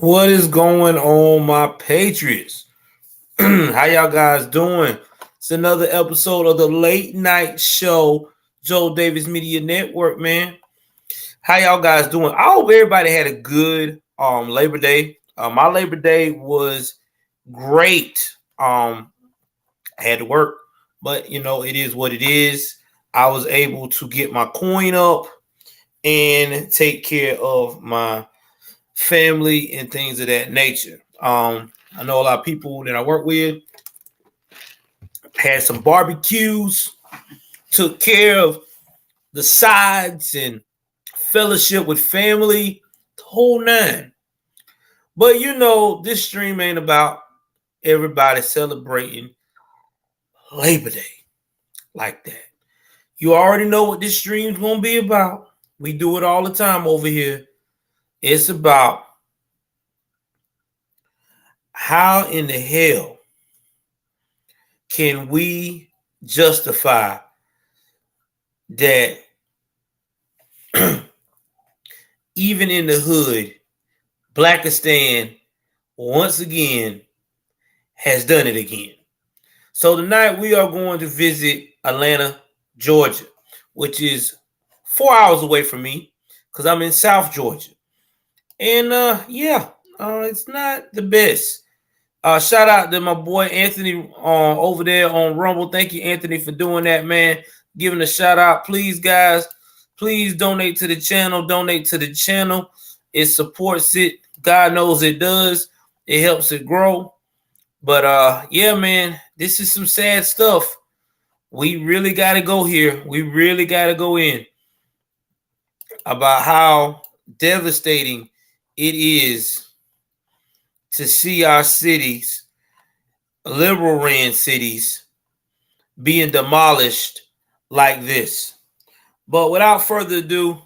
What is going on, my Patriots? How y'all guys doing? It's another episode of the late night show, Joel Davis Media Network, man. How y'all guys doing? I hope everybody had a good Labor Day. My Labor Day was great. I had to work, but it is what it is. I was able to get my coin up and take care of my family and things of that nature. I know a lot of people that I work with had some barbecues, took care of the sides and fellowship with family, the whole nine. But this stream ain't about everybody celebrating Labor Day like that. You already know what this stream's gonna be about. We do it all the time over here. It's about how in the hell can we justify that even in the hood, Blackistan once again has done it again. So tonight we are going to visit Atlanta, Georgia, which is 4 hours away from me because I'm in South Georgia. And it's not the best. Shout out to my boy Anthony over there on Rumble. Thank you, Anthony, for doing that, man. Giving a shout out. Please, guys, please donate to the channel. Donate to the channel. It supports it. God knows it does. It helps it grow. But yeah, man, this is some sad stuff. We really got to go here. We really got to go in about how devastating it is to see our cities, liberal ran cities, being demolished like this. But without further ado,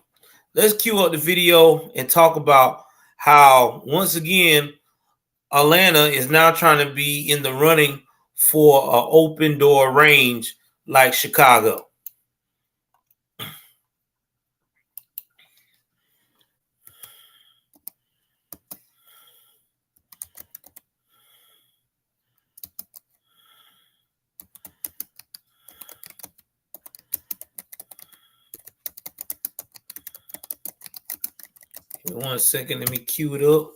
let's cue up the video and talk about how, once again, Atlanta is now trying to be in the running for an open door range like Chicago. Give me 1 second, let me cue it up.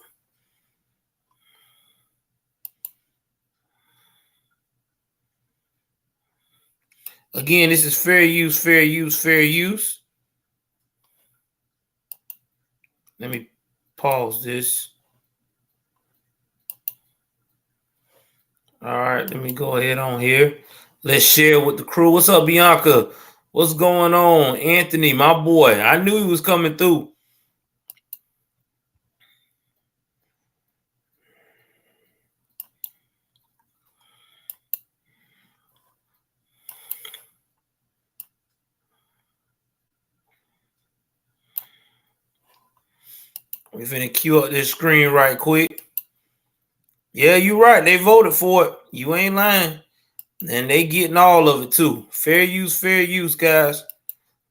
Again, this is fair use, fair use, fair use. Let me pause this. All right, let me go ahead on here. Let's share with the crew. What's up, Bianca? What's going on? Anthony, my boy. I knew he was coming through. We're finna cue up this screen right quick. Yeah, you're right. They voted for it. You ain't lying. And they getting all of it too. Fair use, guys.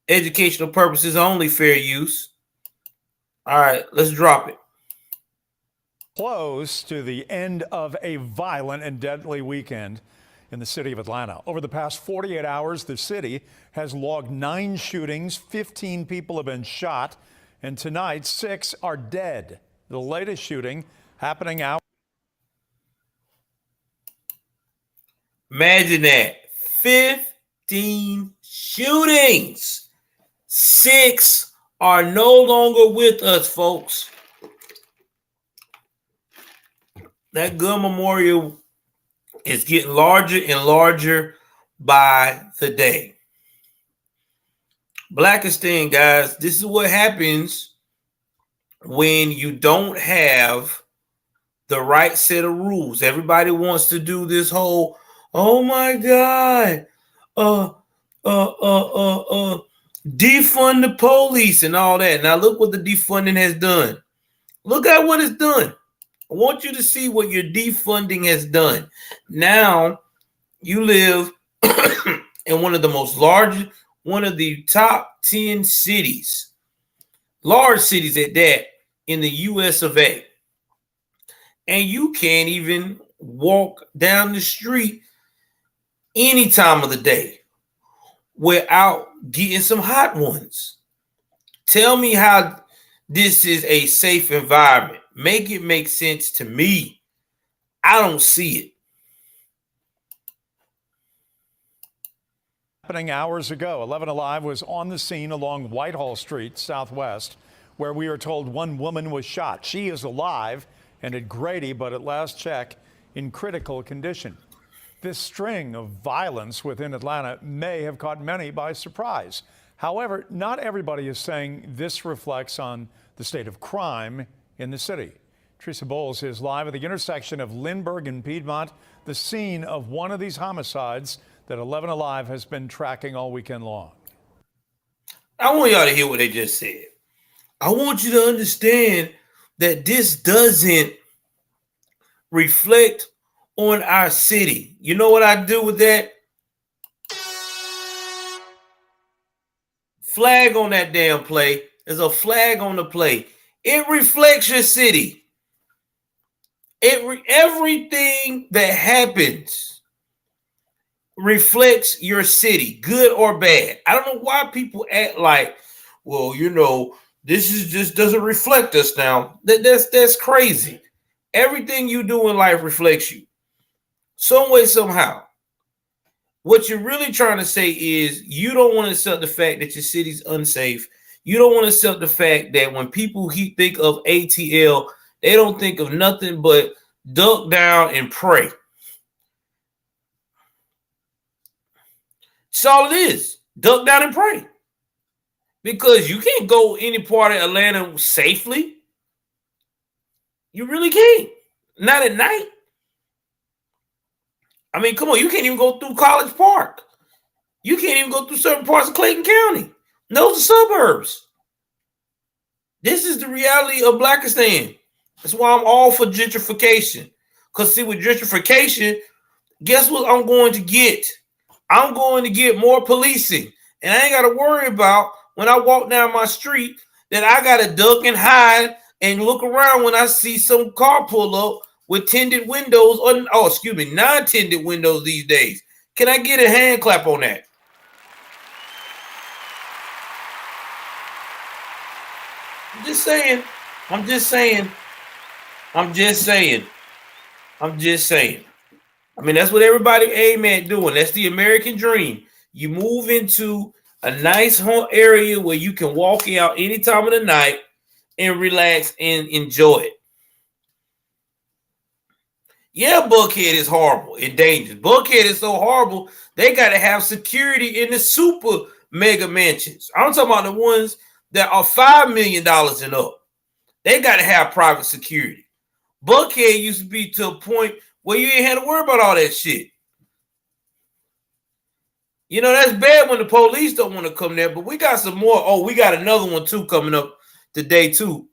Educational purposes only, fair use. All right, let's drop it. Close to the end of a violent and deadly weekend in the city of Atlanta. Over the past 48 hours, the city has logged 9 shootings, 15 people have been shot, and tonight 6 are dead. The latest shooting happening out. Imagine that. 15 shootings. 6 are no longer with us, folks. That gun memorial is getting larger and larger by the day. Blackistan, guys, this is what happens when you don't have the right set of rules. Everybody wants to do this whole, oh my God, defund the police and all that. Now look what the defunding has done. Look at what it's done. I want you to see what your defunding has done. Now you live in one of the top 10 cities, large cities at that, in the US of A. and you can't even walk down the street any time of the day without getting some hot ones. Tell me how this is a safe environment. Make it make sense to me. I don't see it. Happening hours ago, 11 Alive was on the scene along Whitehall Street, Southwest, where we are told one woman was shot. She is alive and at Grady, but at last check, in critical condition. This string of violence within Atlanta may have caught many by surprise. However, not everybody is saying this reflects on the state of crime in the city. Teresa Bowles is live at the intersection of Lindbergh and Piedmont, the scene of one of these homicides that 11 Alive has been tracking all weekend long. I want y'all to hear what they just said. I want you to understand that this doesn't reflect on our city. You know what I do with that? Flag on that damn play. There's a flag on the play. It reflects your city. Everything that happens reflects your city, good or bad. I don't know why people act like, well, this is just doesn't reflect us now. That's crazy. Everything you do in life reflects you. Some way, somehow. What you're really trying to say is you don't want to accept the fact that your city's unsafe. You don't want to accept the fact that when people think of ATL, they don't think of nothing but duck down and pray. That's all it is. Duck down and pray. Because you can't go any part of Atlanta safely. You really can't. Not at night. I mean, come on. You can't even go through College Park. You can't even go through certain parts of Clayton County. Those are suburbs. This is the reality of Blackistan. That's why I'm all for gentrification. Because see, with gentrification, guess what I'm going to get? I'm going to get more policing. And I ain't got to worry about when I walk down my street that I got to duck and hide and look around when I see some car pull up with tinted windows, non-tinted windows these days. Can I get a hand clap on that? I'm just saying. I mean, that's what everybody aim at doing. That's the American dream. You move into a nice home area where you can walk out any time of the night and relax and enjoy it. Yeah, Buckhead is horrible and dangerous. Buckhead is so horrible, they got to have security in the super mega mansions. I'm talking about the ones that are $5 million and up. They got to have private security. Buckhead used to be to a point where you ain't had to worry about all that shit. That's bad when the police don't want to come there, but we got some more. Oh, we got another one too coming up today too.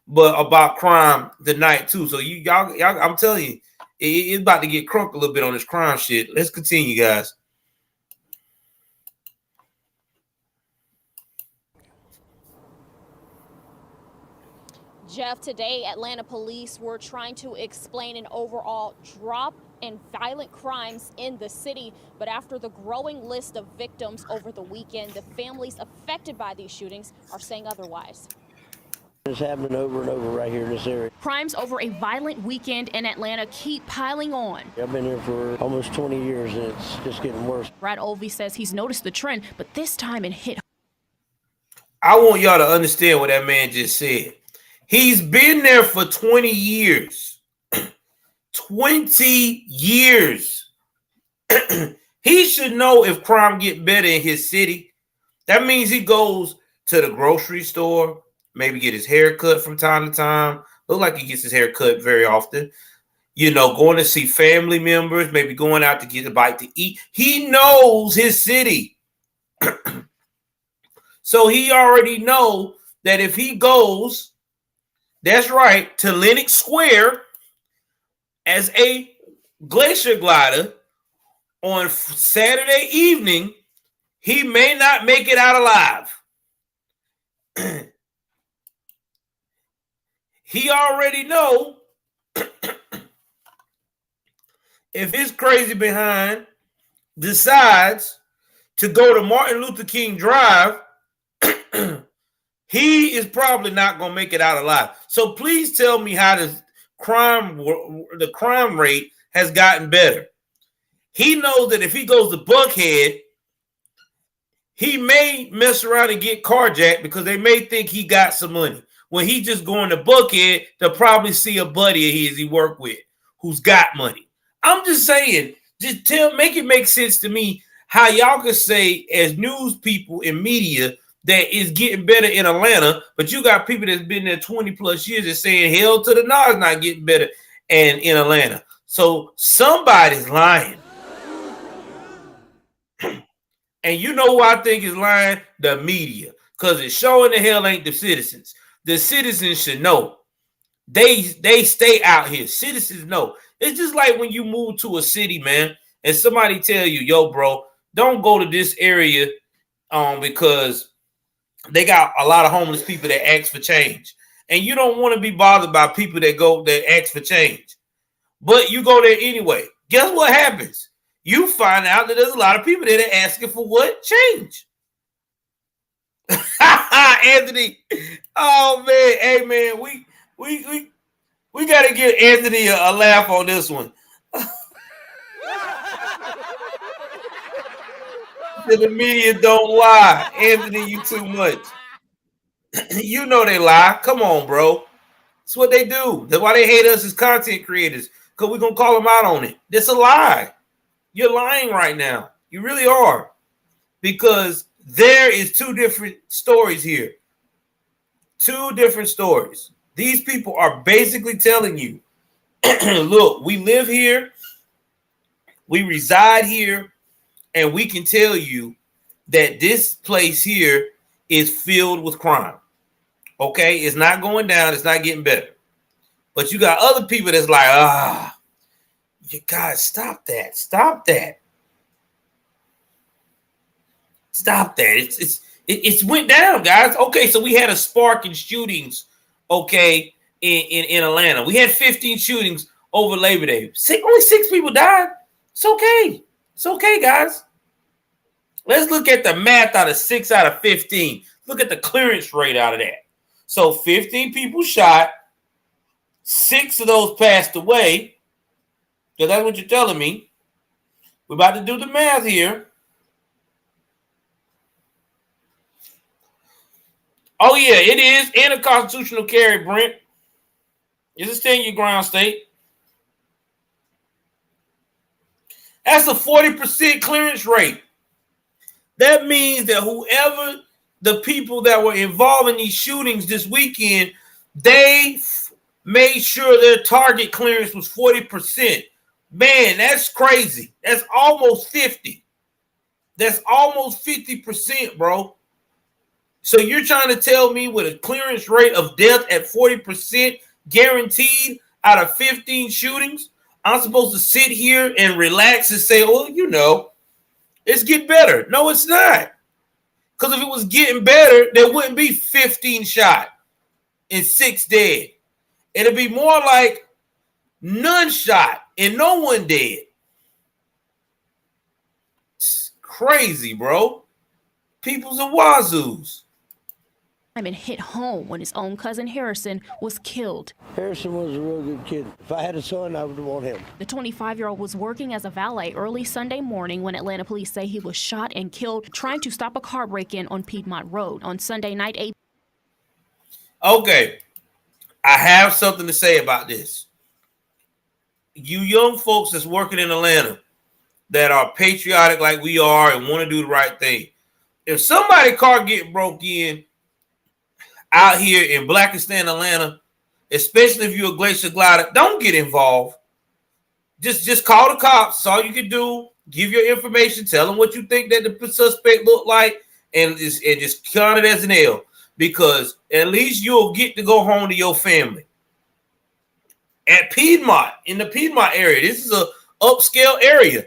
But about crime tonight too. So y'all, I'm telling you, it's about to get crunk a little bit on this crime shit. Let's continue, guys. Jeff, today Atlanta police were trying to explain an overall drop in violent crimes in the city. But after the growing list of victims over the weekend, the families affected by these shootings are saying otherwise. It's happening over and over right here in this area. Crimes over a violent weekend in Atlanta keep piling on. I've been here for almost 20 years and it's just getting worse. Brad Olvey says he's noticed the trend, but this time it hit. I want y'all to understand what that man just said. He's been there for 20 years. 20 years. He should know if crime get better in his city. That means he goes to the grocery store, maybe get his hair cut from time to time. Look like he gets his hair cut very often. Going to see family members, maybe going out to get a bite to eat. He knows his city. So he already know that if he goes, that's right, to Lenox Square as a glacier glider on Saturday evening, he may not make it out alive. He already know if his crazy behind decides to go to Martin Luther King Drive, he is probably not going to make it out alive. So please tell me how the crime rate has gotten better. He knows that if he goes to Buckhead, he may mess around and get carjacked because they may think he got some money. When he just going to Buckhead, they'll probably see a buddy of his he worked with who's got money. I'm just saying, just make it make sense to me how y'all can say as news people in media that it's getting better in Atlanta, but you got people that's been there 20 plus years and saying hell to the no, it's not getting better and in Atlanta. So somebody's lying. And you know who I think is lying? The media. Because it's showing the hell ain't the citizens. The citizens should know. They stay out here. Citizens know. It's just like when you move to a city, man, and somebody tell you, yo, bro, don't go to this area because they got a lot of homeless people that ask for change. And you don't want to be bothered by people that ask for change. But you go there anyway. Guess what happens? You find out that there's a lot of people that are asking for what? Change. Anthony. Oh man. Hey man, we gotta give Anthony a laugh on this one. The media don't lie. Anthony, you too much. You know they lie. Come on, bro. That's what they do. That's why they hate us as content creators. Because we're gonna call them out on it. That's a lie. You're lying right now. You really are. Because there is two different stories here. Two different stories. These people are basically telling you, look, we live here, we reside here, and we can tell you that this place here is filled with crime. Okay? It's not going down. It's not getting better. But you got other people that's like, you guys, stop that. Stop that. Stop that. It's went down, guys. Okay, so we had a spark in shootings, okay, in Atlanta. We had 15 shootings over Labor Day. Only 6 people died. It's okay. It's okay, guys. Let's look at the math out of 6 out of 15. Look at the clearance rate out of that. So 15 people shot. 6 of those passed away. Because that's what you're telling me. We're about to do the math here. Oh, yeah, it is in a constitutional carry, Brent. Is it stand your ground state? That's a 40% clearance rate. That means that whoever the people that were involved in these shootings this weekend, they made sure their target clearance was 40%. Man, that's crazy. That's almost 50. That's almost 50%, bro. So you're trying to tell me with a clearance rate of death at 40% guaranteed out of 15 shootings, I'm supposed to sit here and relax and say, oh, you know, it's getting better. No, it's not. Because if it was getting better, there wouldn't be 15 shot and 6 dead. It'd be more like none shot and no one dead. It's crazy, bro. People's a wazoos. And hit home when his own cousin Harrison was killed. Harrison was a real good kid. If I had a son, I would want him. The 25-year-old was working as a valet early Sunday morning when Atlanta police say he was shot and killed trying to stop a car break-in on Piedmont Road on Sunday night. Okay, I have something to say about this. You young folks that's working in Atlanta that are patriotic like we are and want to do the right thing. If somebody's car get broke in out here in Blackistan, Atlanta, especially if you're a glacier glider, don't get involved. Just call the cops. That's all you can do. Give your information. Tell them what you think that the suspect looked like, and just count it as an L. Because at least you'll get to go home to your family. At Piedmont, in the Piedmont area, this is a upscale area.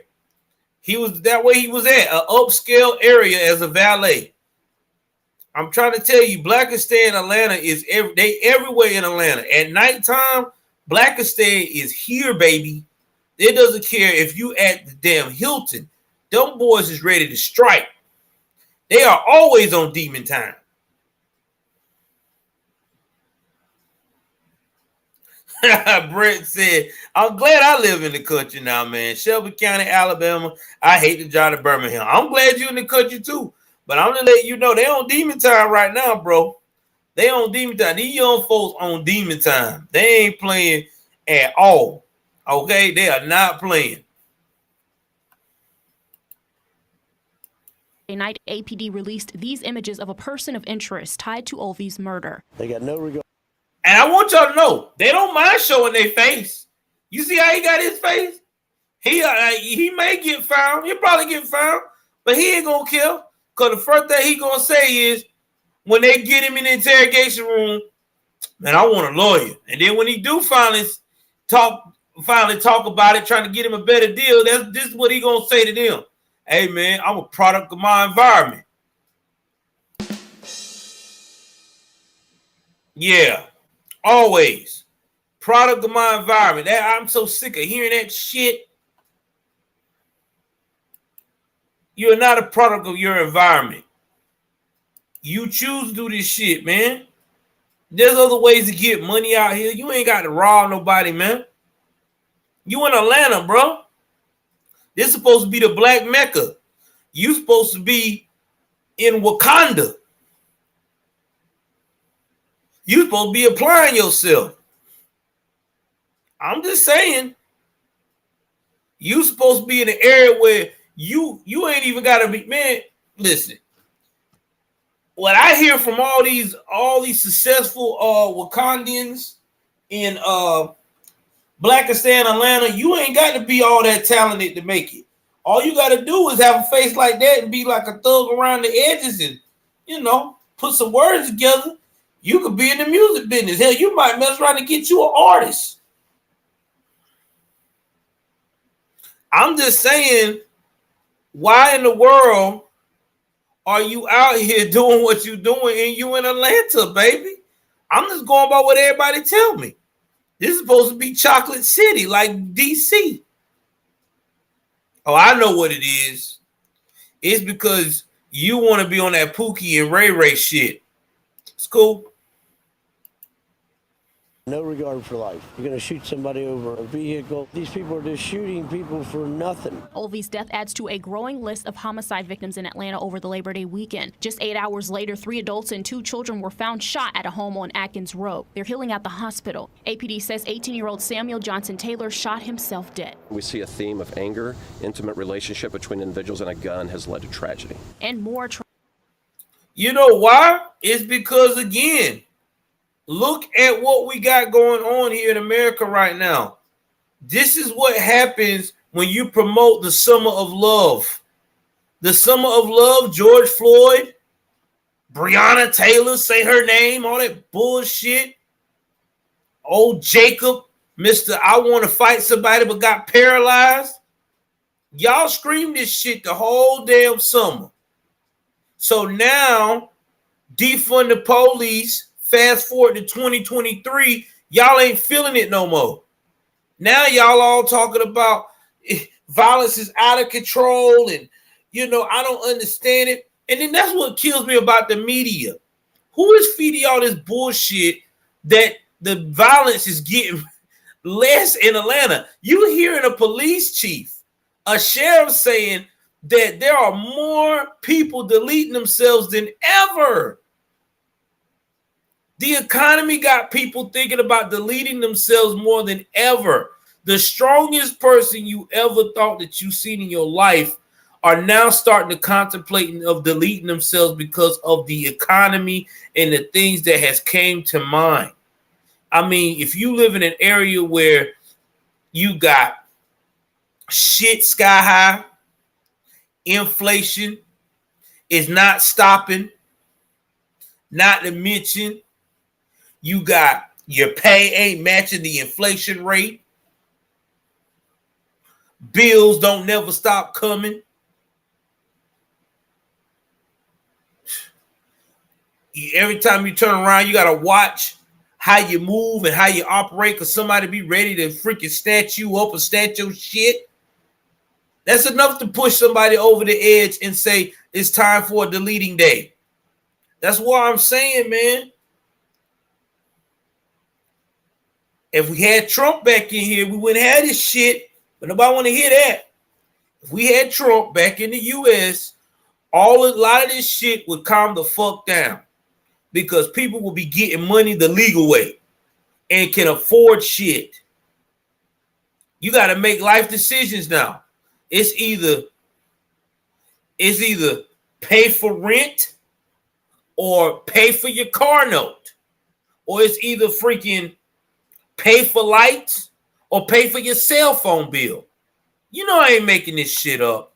He was that way. He was at an upscale area as a valet. I'm trying to tell you, Blackistan, Atlanta is everywhere in Atlanta. At nighttime, Blackistan is here, baby. It doesn't care if you at the damn Hilton. Them boys is ready to strike. They are always on demon time. Brent said, I'm glad I live in the country now, man. Shelby County, Alabama. I hate the drive to Birmingham. I'm glad you're in the country too. But I'm gonna let you know they on demon time right now, bro. They on demon time. These young folks on demon time. They ain't playing at all. Okay, they are not playing. Night, APD released these images of a person of interest tied to Olvie's murder. They got no regard. And I want y'all to know, they don't mind showing their face. You see how he got his face? He may get found. He'll probably get found, but he ain't gonna kill. Because the first thing he gonna say is, when they get him in the interrogation room, man, I want a lawyer. And then when he do finally talk about it, trying to get him a better deal, this is what he gonna say to them. Hey, man, I'm a product of my environment. Yeah, always. Product of my environment. I'm so sick of hearing that shit. You're not a product of your environment. You choose to do this shit, man. There's other ways to get money out here. You ain't got to rob nobody, man. You in Atlanta, bro. This is supposed to be the Black Mecca. You supposed to be in Wakanda. You supposed to be applying yourself. I'm just saying. You supposed to be in an area where you ain't even got to be, man. Listen. What I hear from all these successful Wakandans in Blackistan, Atlanta, you ain't got to be all that talented to make it. All you got to do is have a face like that and be like a thug around the edges and, put some words together. You could be in the music business. Hell, you might mess around and get you an artist. I'm just saying, why in the world are you out here doing what you're doing and you in Atlanta, baby? I'm just going by what everybody tell me. This is supposed to be Chocolate City, like DC. Oh, I know what it is. It's because you want to be on that Pookie and Ray Ray shit. It's cool. No regard for life. You're going to shoot somebody over a vehicle. These people are just shooting people for nothing. Olvie's death adds to a growing list of homicide victims in Atlanta over the Labor Day weekend. Just 8 hours later, 3 adults and 2 children were found shot at a home on Atkins Road. They're healing at the hospital. APD says 18-year-old Samuel Johnson Taylor shot himself dead. We see a theme of anger, intimate relationship between individuals, and a gun has led to tragedy. And more. You know why? It's because, again, look at what we got going on here in America right now. This is what happens when you promote the summer of love. The summer of love, George Floyd, Breonna Taylor, say her name, all that bullshit. Old Jacob, Mr. I want to fight somebody but got paralyzed. Y'all screamed this shit the whole damn summer. So now, defund the police. Fast forward to 2023, y'all ain't feeling it no more. Now y'all all talking about violence is out of control and, I don't understand it. And then that's what kills me about the media. Who is feeding y'all this bullshit that the violence is getting less in Atlanta? You hearing a police chief, a sheriff saying that there are more people deleting themselves than ever. The economy got people thinking about deleting themselves more than ever. The strongest person you ever thought that you've seen in your life are now starting to contemplate of deleting themselves because of the economy and the things that has came to mind. I mean, if you live in an area where you got shit sky high, inflation is not stopping, not to mention you got your pay ain't matching the inflation rate. Bills don't never stop coming. Every time you turn around, you got to watch how you move and how you operate because somebody be ready to freaking snatch you up or snatch your shit. That's enough to push somebody over the edge and say it's time for a deleting day. That's what I'm saying, man. If we had Trump back in here, we wouldn't have this shit. But nobody want to hear that. If we had Trump back in the U.S., a lot of this shit would calm the fuck down because people will be getting money the legal way and can afford shit. You got to make life decisions now. It's either pay for rent or pay for your car note, or it's either freaking pay for lights or pay for your cell phone bill. You know I ain't making this shit up.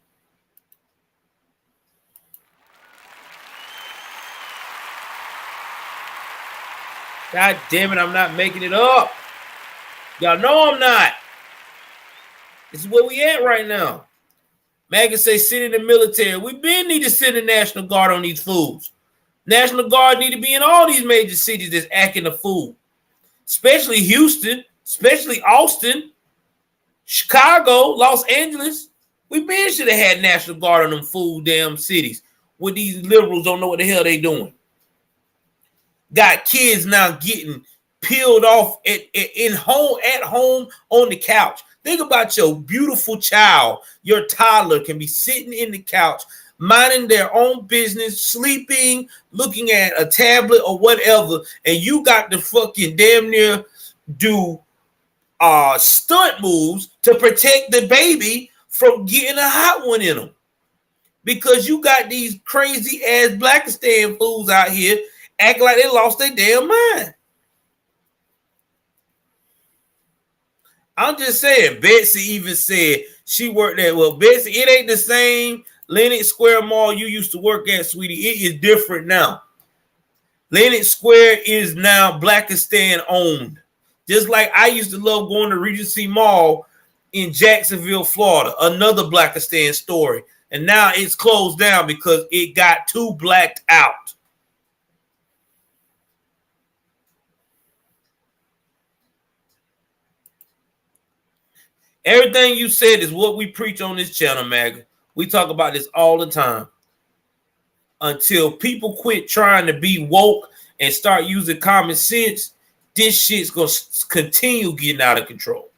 God damn it, I'm not making it up. Y'all know I'm not. This is where we at right now. Maggie say sit in the military. We been need to send the National Guard on these fools. National Guard need to be in all these major cities that's acting a fool. Especially Houston, especially Austin, Chicago, Los Angeles. We been should have had National Guard on them fool damn cities where these liberals don't know what the hell they doing. Got kids now getting peeled off at home on the couch. Think about your beautiful child. Your toddler can be sitting in the couch, minding their own business, sleeping, looking at a tablet or whatever, and you got to fucking damn near do stunt moves to protect the baby from getting a hot one in them. Because you got these crazy ass Blackistan fools out here acting like they lost their damn mind. I'm just saying, Betsy even said she worked at, well, Betsy, it ain't the same Lenox Square Mall you used to work at, sweetie. It is different now. Lenox Square is now Blackistan owned. Just like I used to love going to Regency Mall in Jacksonville, Florida, another Blackistan story. And now it's closed down because it got too blacked out. Everything you said is what we preach on this channel, Maggie. We talk about this all the time. Until people quit trying to be woke and start using common sense, this shit's going to continue getting out of control.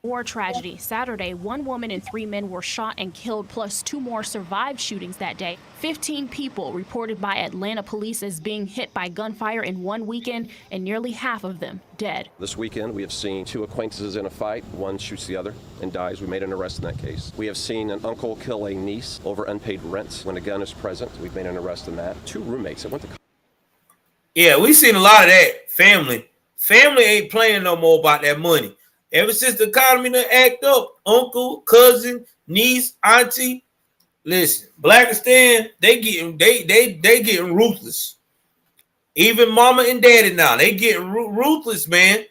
War tragedy. Saturday, 1 woman and 3 men were shot and killed, plus 2 more survived shootings that day. 15 people reported by Atlanta police as being hit by gunfire in one weekend, and nearly half of them dead. This weekend, we have seen 2 acquaintances in a fight. One shoots the other and dies. We made an arrest in that case. We have seen an uncle kill a niece over unpaid rent when a gun is present. We've made an arrest in that. 2 roommates that went to... Yeah, we've seen a lot of that. Family ain't playing no more about that money. Ever since the economy done act up, uncle, cousin, niece, auntie, listen, Blackistan, they getting ruthless. Even mama and daddy now, they getting ruthless, man.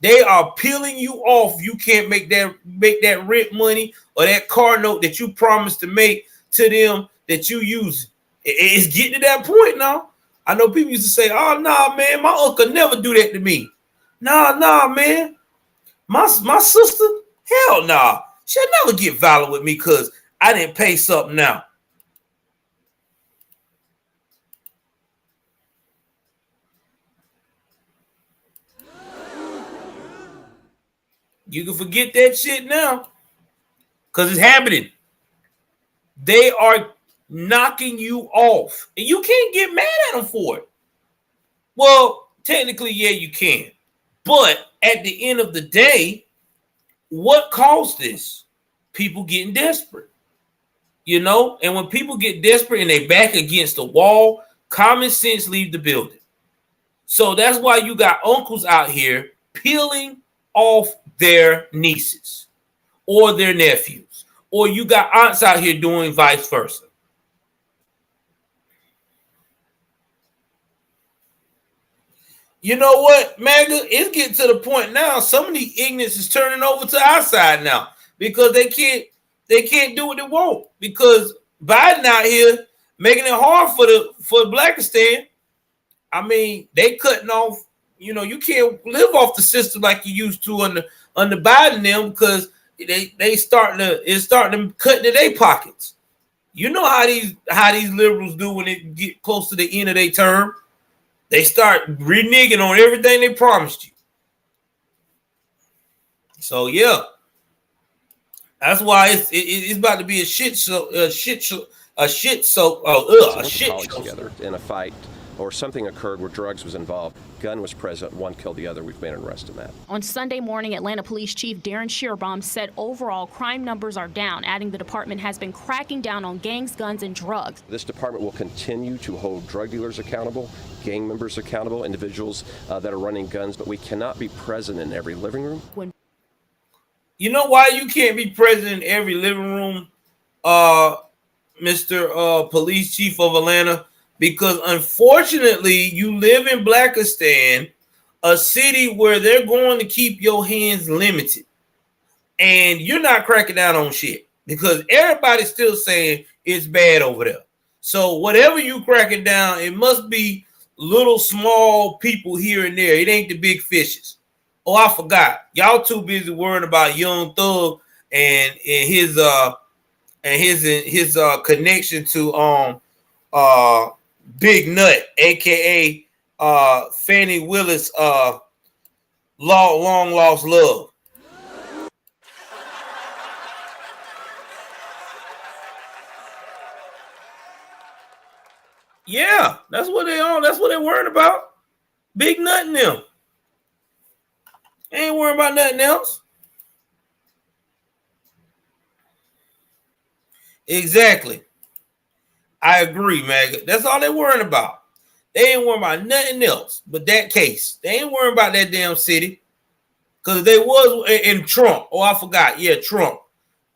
They are peeling you off. You can't make that rent money or that car note that you promised to make to them that you use. It's getting to that point now. I know people used to say, "Oh nah, man, my uncle never do that to me." Nah, man. My sister, hell nah. She'll never get violent with me because I didn't pay something now. You can forget that shit now because it's happening. They are knocking you off, and you can't get mad at them for it. Well, technically, yeah, you can. But at the end of the day, what caused this? People getting desperate, you know? And when people get desperate and they back against the wall, common sense leave the building. So that's why you got uncles out here peeling off their nieces or their nephews. Or you got aunts out here doing vice versa. You know what, MAGA? It's getting to the point now. Some of the ignorance is turning over to our side now because they can't do what they want because Biden out here making it hard for Blackistan. I mean, they cutting off you can't live off the system like you used to under Biden them, because it's starting to cut into their pockets. You know how these liberals do when they get close to the end of their term. They start reneging on everything they promised you. So yeah, that's why it's about to be a shit show together in a fight, or something occurred where drugs was involved, gun was present, one killed the other. We've made an arrest in that. On Sunday morning, Atlanta Police Chief Darren Schierbaum said overall crime numbers are down, adding the department has been cracking down on gangs, guns, and drugs. This department will continue to hold drug dealers accountable, gang members accountable, individuals that are running guns, but we cannot be present in every living room. You know why you can't be present in every living room, Mr. Police Chief of Atlanta? Because unfortunately, you live in Blackistan, a city where they're going to keep your hands limited. And you're not cracking down on shit because everybody's still saying it's bad over there. So whatever you cracking down, it must be little small people here and there. It ain't the big fishes. Oh, I forgot. Y'all too busy worrying about Young Thug and his connection to Big Nut, aka Fannie Willis, long lost love. Yeah, that's what they on. That's what they're worried about. Big Nut and them. They ain't worried about nothing else. Exactly. I agree, man. That's all they're worrying about. They ain't worrying about nothing else but that case. They ain't worrying about that damn city. Because they was in Trump. Oh, I forgot. Yeah, Trump.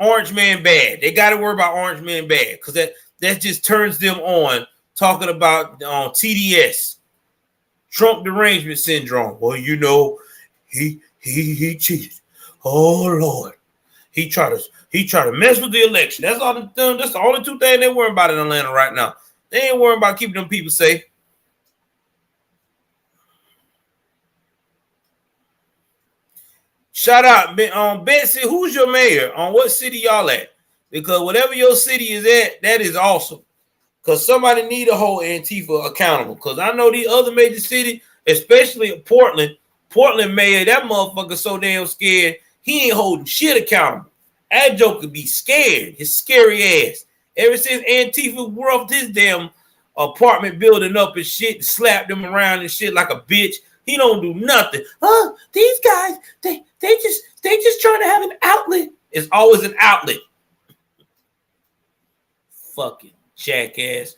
Orange Man bad. They got to worry about Orange Man bad. Because that just turns them on talking about TDS. Trump derangement syndrome. Well, you know, he cheated. Oh, Lord. He tried to mess with the election. That's the only two things they worry about in Atlanta right now. They ain't worrying about keeping them people safe. Shout out, Betsy. Who's your mayor? On what city y'all at? Because whatever your city is at, that is awesome. Because somebody need to hold Antifa accountable. Because I know the other major city, especially Portland mayor, that motherfucker so damn scared, he ain't holding shit accountable. That joke could be scared. His scary ass. Ever since Antifa roughed his damn apartment building up and shit, slapped him around and shit like a bitch, he don't do nothing. Oh, these guys, they just trying to have an outlet. It's always an outlet. Fucking jackass.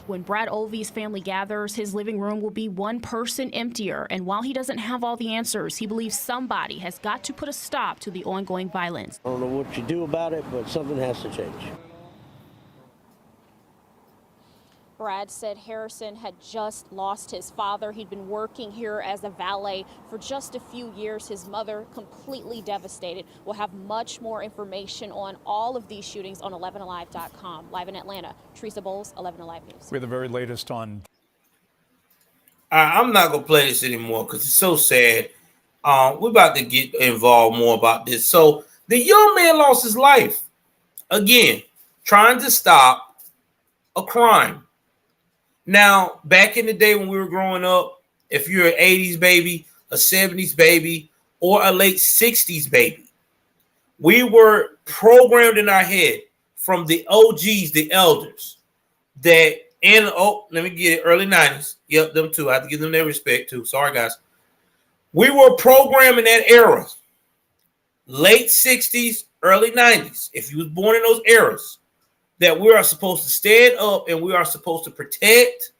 When Brad Olvey's family gathers, his living room will be one person emptier. And while he doesn't have all the answers, he believes somebody has got to put a stop to the ongoing violence. I don't know what you do about it, but something has to change. Brad said Harrison had just lost his father. He'd been working here as a valet for just a few years. His mother completely devastated. We'll have much more information on all of these shootings on 11alive.com. Live in Atlanta, Teresa Bowles, 11 Alive News. We have the very latest on. I'm not going to play this anymore because it's so sad. We're about to get involved more about this. So the young man lost his life. Again, trying to stop a crime. Now, back in the day when we were growing up, if you're an 80s baby, a 70s baby, or a late 60s baby, we were programmed in our head from the OGs, the elders, that let me get it, early 90s. Yep, them too. I have to give them their respect too. Sorry, guys. We were programmed in that era, late 60s, early 90s. If you was born in those eras, that we are supposed to stand up and we are supposed to protect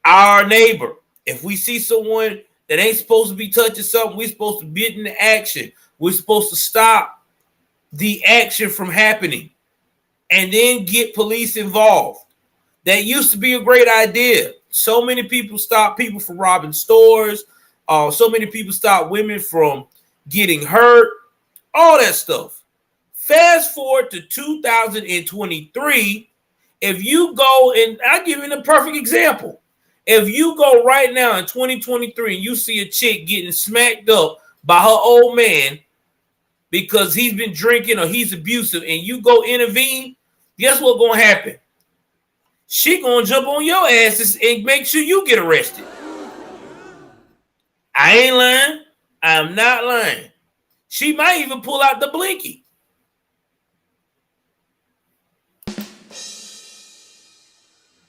our neighbor. If we see someone that ain't supposed to be touching something, we're supposed to get into action. We're supposed to stop the action from happening and then get police involved. That used to be a great idea. So many people stopped people from robbing stores. So many people stopped women from getting hurt. All that stuff. Fast forward to 2023, if you go, and I'll give you a perfect example. If you go right now in 2023 and you see a chick getting smacked up by her old man because he's been drinking or he's abusive, and you go intervene, guess what's gonna happen? She gonna jump on your asses and make sure you get arrested. I ain't lying. I'm not lying. She might even pull out the blinky.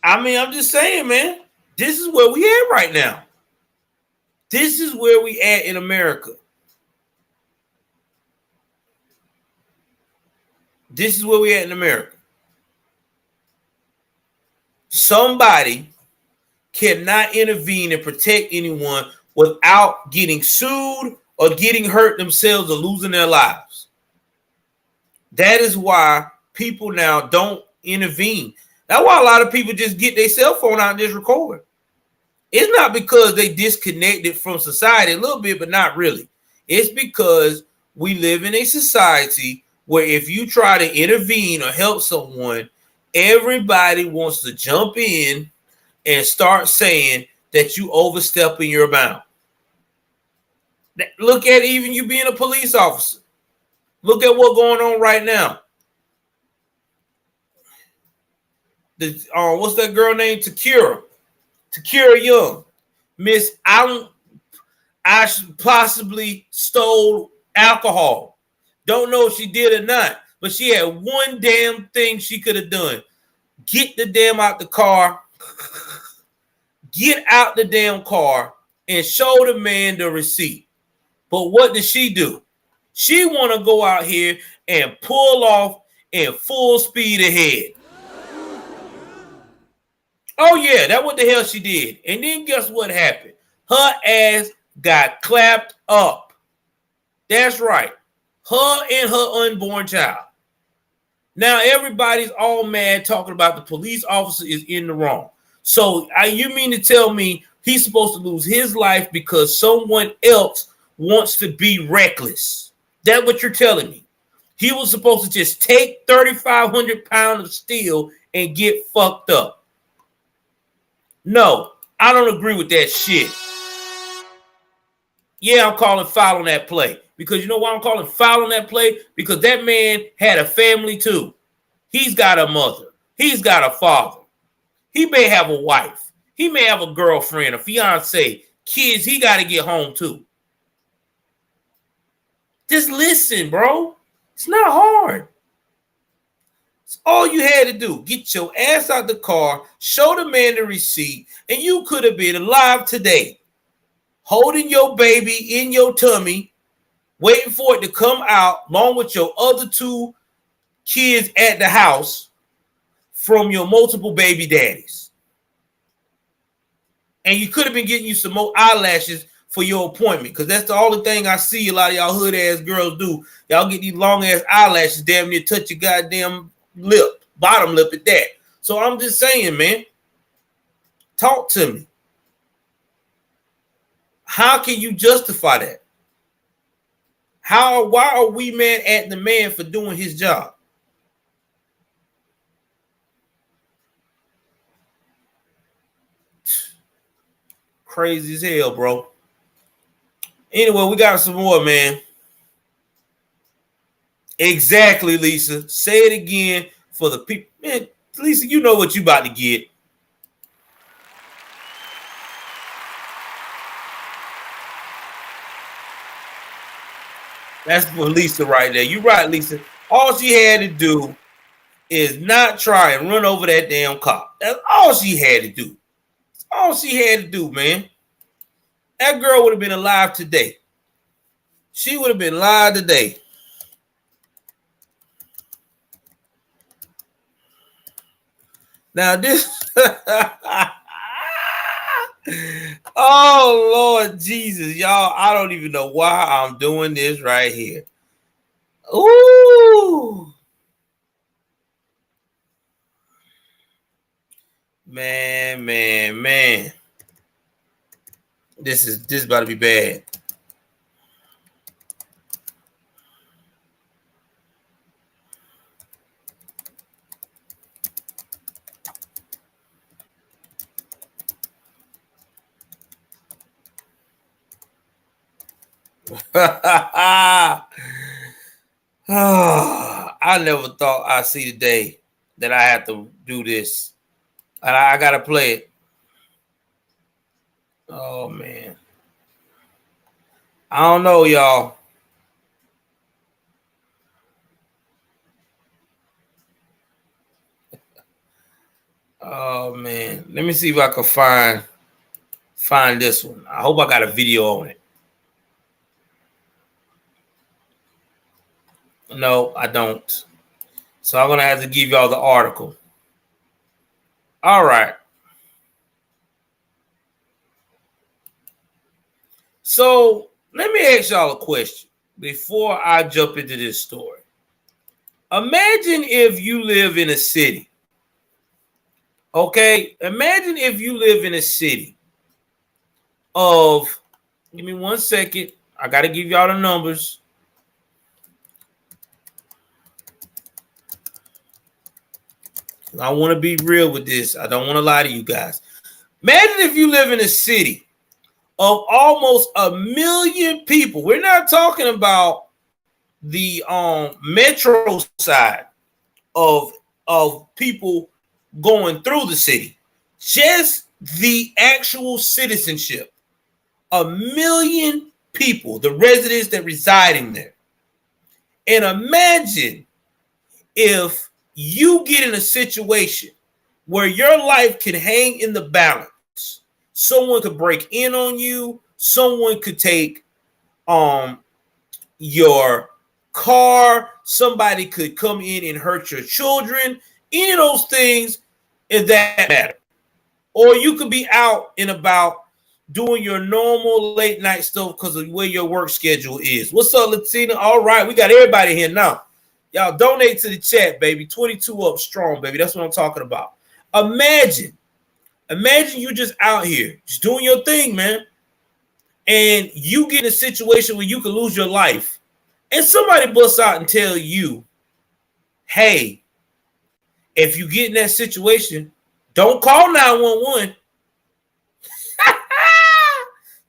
I mean, I'm just saying, man, this is where we at right now. This is where we at in America. This is where we at in America. Somebody cannot intervene and protect anyone without getting sued or getting hurt themselves or losing their lives. That is why people now don't intervene. That's why a lot of people just get their cell phone out and just record. It's not because they disconnected from society a little bit, but not really. It's because we live in a society where if you try to intervene or help someone, everybody wants to jump in and start saying that you overstepping your bound. Look at even you being a police officer. Look at what's going on right now. What's that girl named? Takira Young. Miss, I possibly stole alcohol. Don't know if she did or not, but she had one damn thing she could have done. Get the damn out the car. Get out the damn car and show the man the receipt. But what does she do? She want to go out here and pull off in full speed ahead. Oh, yeah, that's what the hell she did. And then guess what happened? Her ass got clapped up. That's right. Her and her unborn child. Now everybody's all mad talking about the police officer is in the wrong. So you mean to tell me he's supposed to lose his life because someone else wants to be reckless? That's what you're telling me. He was supposed to just take 3,500 pounds of steel and get fucked up. No, I don't agree with that shit. Yeah, I'm calling foul on that play. Because you know why I'm calling foul on that play? Because that man had a family too. He's got a mother. He's got a father. He may have a wife. He may have a girlfriend, a fiance, kids. He got to get home too. Just listen, bro. It's not hard. It's all you had to do. Get your ass out the car, show the man the receipt, and you could have been alive today. Holding your baby in your tummy, waiting for it to come out, along with your other two kids at the house from your multiple baby daddies. And you could have been getting you some more eyelashes for your appointment, because that's the only thing I see a lot of y'all hood ass girls do. Y'all get these long ass eyelashes, damn near touch your goddamn lip, bottom lip at that. So I'm just saying, man, talk to me. How can you justify that? Why are we mad at the man for doing his job? Crazy as hell, bro. Anyway, we got some more, man. Exactly, Lisa. Say it again for the people. Man, Lisa, you know what you about to get. That's for Lisa right there. You're right, Lisa. All she had to do is not try and run over that damn cop. That's all she had to do. That's all she had to do, man. That girl would have been alive today. She would have been alive today. Now this, oh Lord Jesus, y'all, I don't even know why I'm doing this right here. Ooh. Man. This is about to be bad. I never thought I'd see the day that I have to do this. And I gotta play it. Oh man. I don't know, y'all. Oh man. Let me see if I can find this one. I hope I got a video on it. No, I don't. So I'm gonna have to give y'all the article. All right. So let me ask y'all a question before I jump into this story. Imagine if you live in a city. Okay, imagine if you live in a city of, give me 1 second. I got to give y'all the numbers. I want to be real with this. I don't want to lie to you guys. Imagine if you live in a city of almost 1 million people. We're not talking about the metro side of people going through the city. Just the actual citizenship. 1 million people, the residents that reside in there. And imagine if you get in a situation where your life can hang in the balance. Someone could break in on you. Someone could take your car. Somebody could come in and hurt your children. Any of those things, if that matter. Or you could be out and about doing your normal late night stuff because of the way your work schedule is. What's up, Latina? All right, we got everybody here now. Y'all donate to the chat, baby. 22 up strong, baby. That's what I'm talking about. Imagine you just out here, just doing your thing, man. And you get in a situation where you could lose your life. And somebody busts out and tell you, hey, if you get in that situation, don't call 911.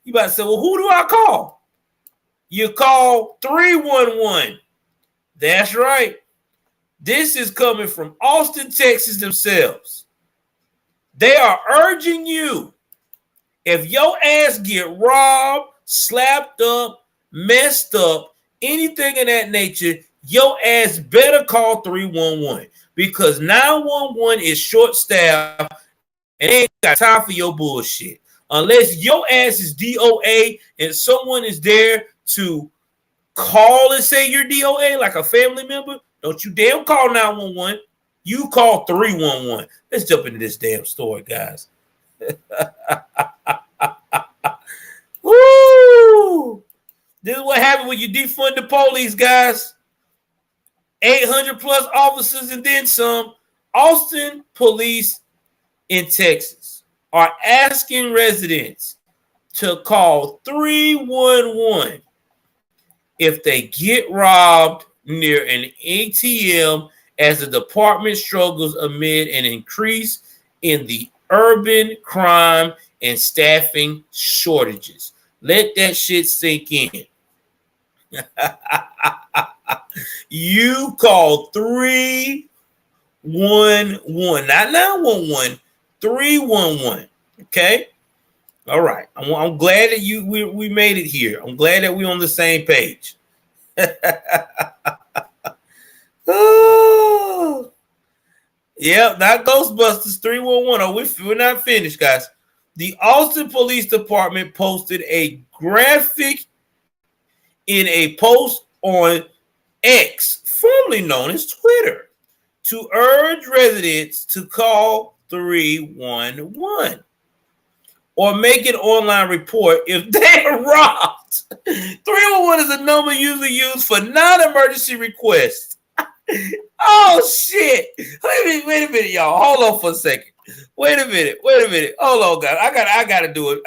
You about to say, well, who do I call? You call 311. That's right. This is coming from Austin, Texas themselves. They are urging you, if your ass get robbed, slapped up, messed up, anything of that nature, your ass better call 311 because 911 is short-staffed and they ain't got time for your bullshit. Unless your ass is DOA and someone is there to call and say you're DOA like a family member, don't you damn call 911. You call 311. Let's jump into this damn story, guys. Woo! This is what happened when you defund the police, guys. 800 plus officers and then some. Austin police in Texas are asking residents to call 311 if they get robbed near an ATM as the department struggles amid an increase in the urban crime and staffing shortages. Let that shit sink in. You call 311, not 911, 311. Okay. All right. I'm glad that we made it here. I'm glad that we're on the same page. Oh, yeah, not Ghostbusters 311. Oh, we're not finished, guys. The Austin Police Department posted a graphic in a post on X, formerly known as Twitter, to urge residents to call 311 or make an online report if they are robbed. 311 is a number usually used for non-emergency requests. Oh, shit. Wait a minute, y'all. Hold on for a second. Wait a minute. Hold on, guys. I gotta do it.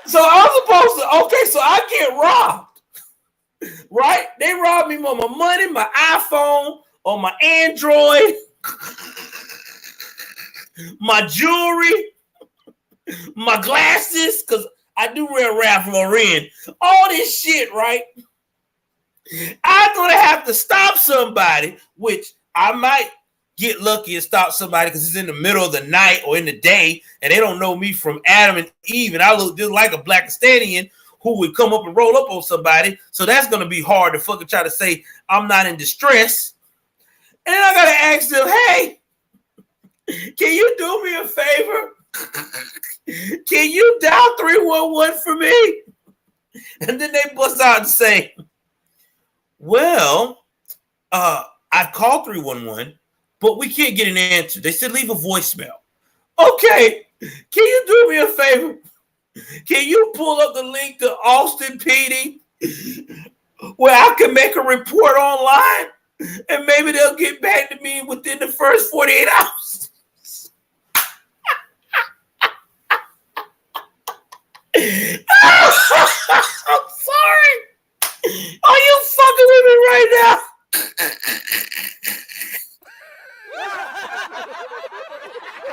So I'm supposed to, okay, so I get robbed, right? They robbed me of my money, my iPhone, or my Android, my jewelry. my glasses, because I do wear Ralph Lauren. All this shit, right? I'm going to have to stop somebody, which I might get lucky and stop somebody because it's in the middle of the night or in the day, and they don't know me from Adam and Eve, and I look just like a Blackistanian who would come up and roll up on somebody. So that's going to be hard to fucking try to say I'm not in distress. And then I got to ask them, hey, can you do me a favor? Can you dial 311 for me? And then they bust out and say, well, I called 311, but we can't get an answer. They said leave a voicemail. Okay, can you do me a favor? Can you pull up the link to Austin PD where I can make a report online and maybe they'll get back to me within the first 48 hours? I'm sorry. Are you fucking with me right now?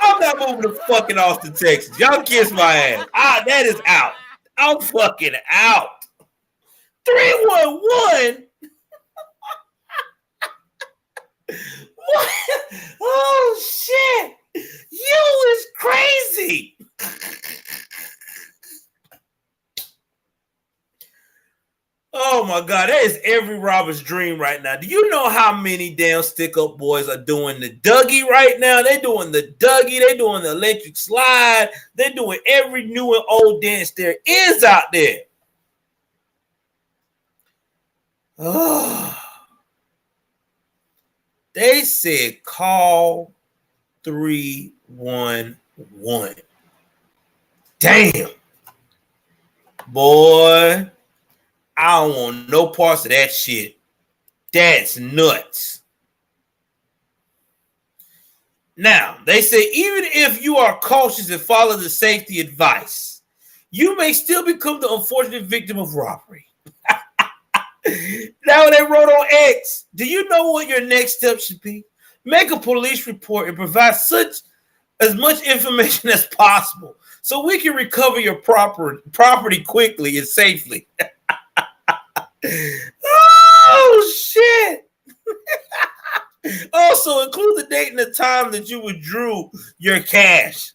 I'm not moving to fucking Austin, Texas. Y'all kiss my ass. That is out. I'm fucking out. 311? What? Oh, shit. You is crazy. Oh my God, that is every robber's dream right now. Do you know how many damn stick-up boys are doing the Dougie right now? They're doing the Dougie, they're doing the electric slide, they're doing every new and old dance there is out there. Oh. They said call 311. Damn. Boy. I don't want no parts of that shit. That's nuts. Now, they say even if you are cautious and follow the safety advice, you may still become the unfortunate victim of robbery. Now they wrote on X, do you know what your next step should be? Make a police report and provide as much information as possible so we can recover your property quickly and safely. Oh shit. Also include the date and the time that you withdrew your cash.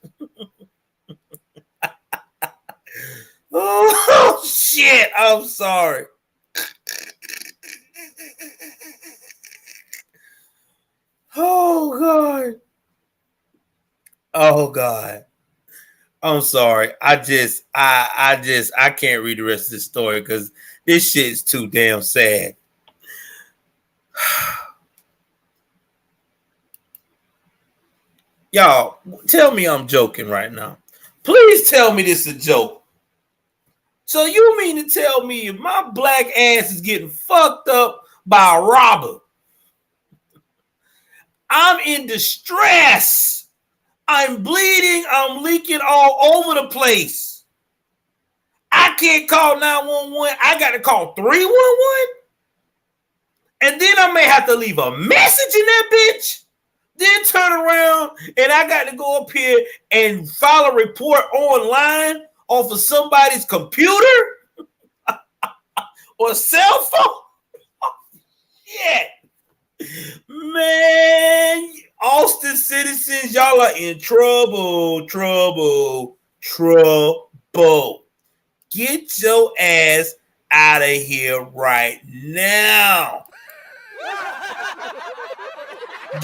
Oh shit, I'm sorry. Oh God. Oh God. I'm sorry. I can't read the rest of this story because this shit is too damn sad. Y'all, tell me I'm joking right now. Please tell me this is a joke. So you mean to tell me if my black ass is getting fucked up by a robber, I'm in distress, I'm bleeding, I'm leaking all over the place, I can't call 911, I got to call 311? And then I may have to leave a message in that bitch, then turn around and I got to go up here and file a report online off of somebody's computer or cell phone? Yeah. Man, Austin citizens, y'all are in trouble. Get your ass out of here right now.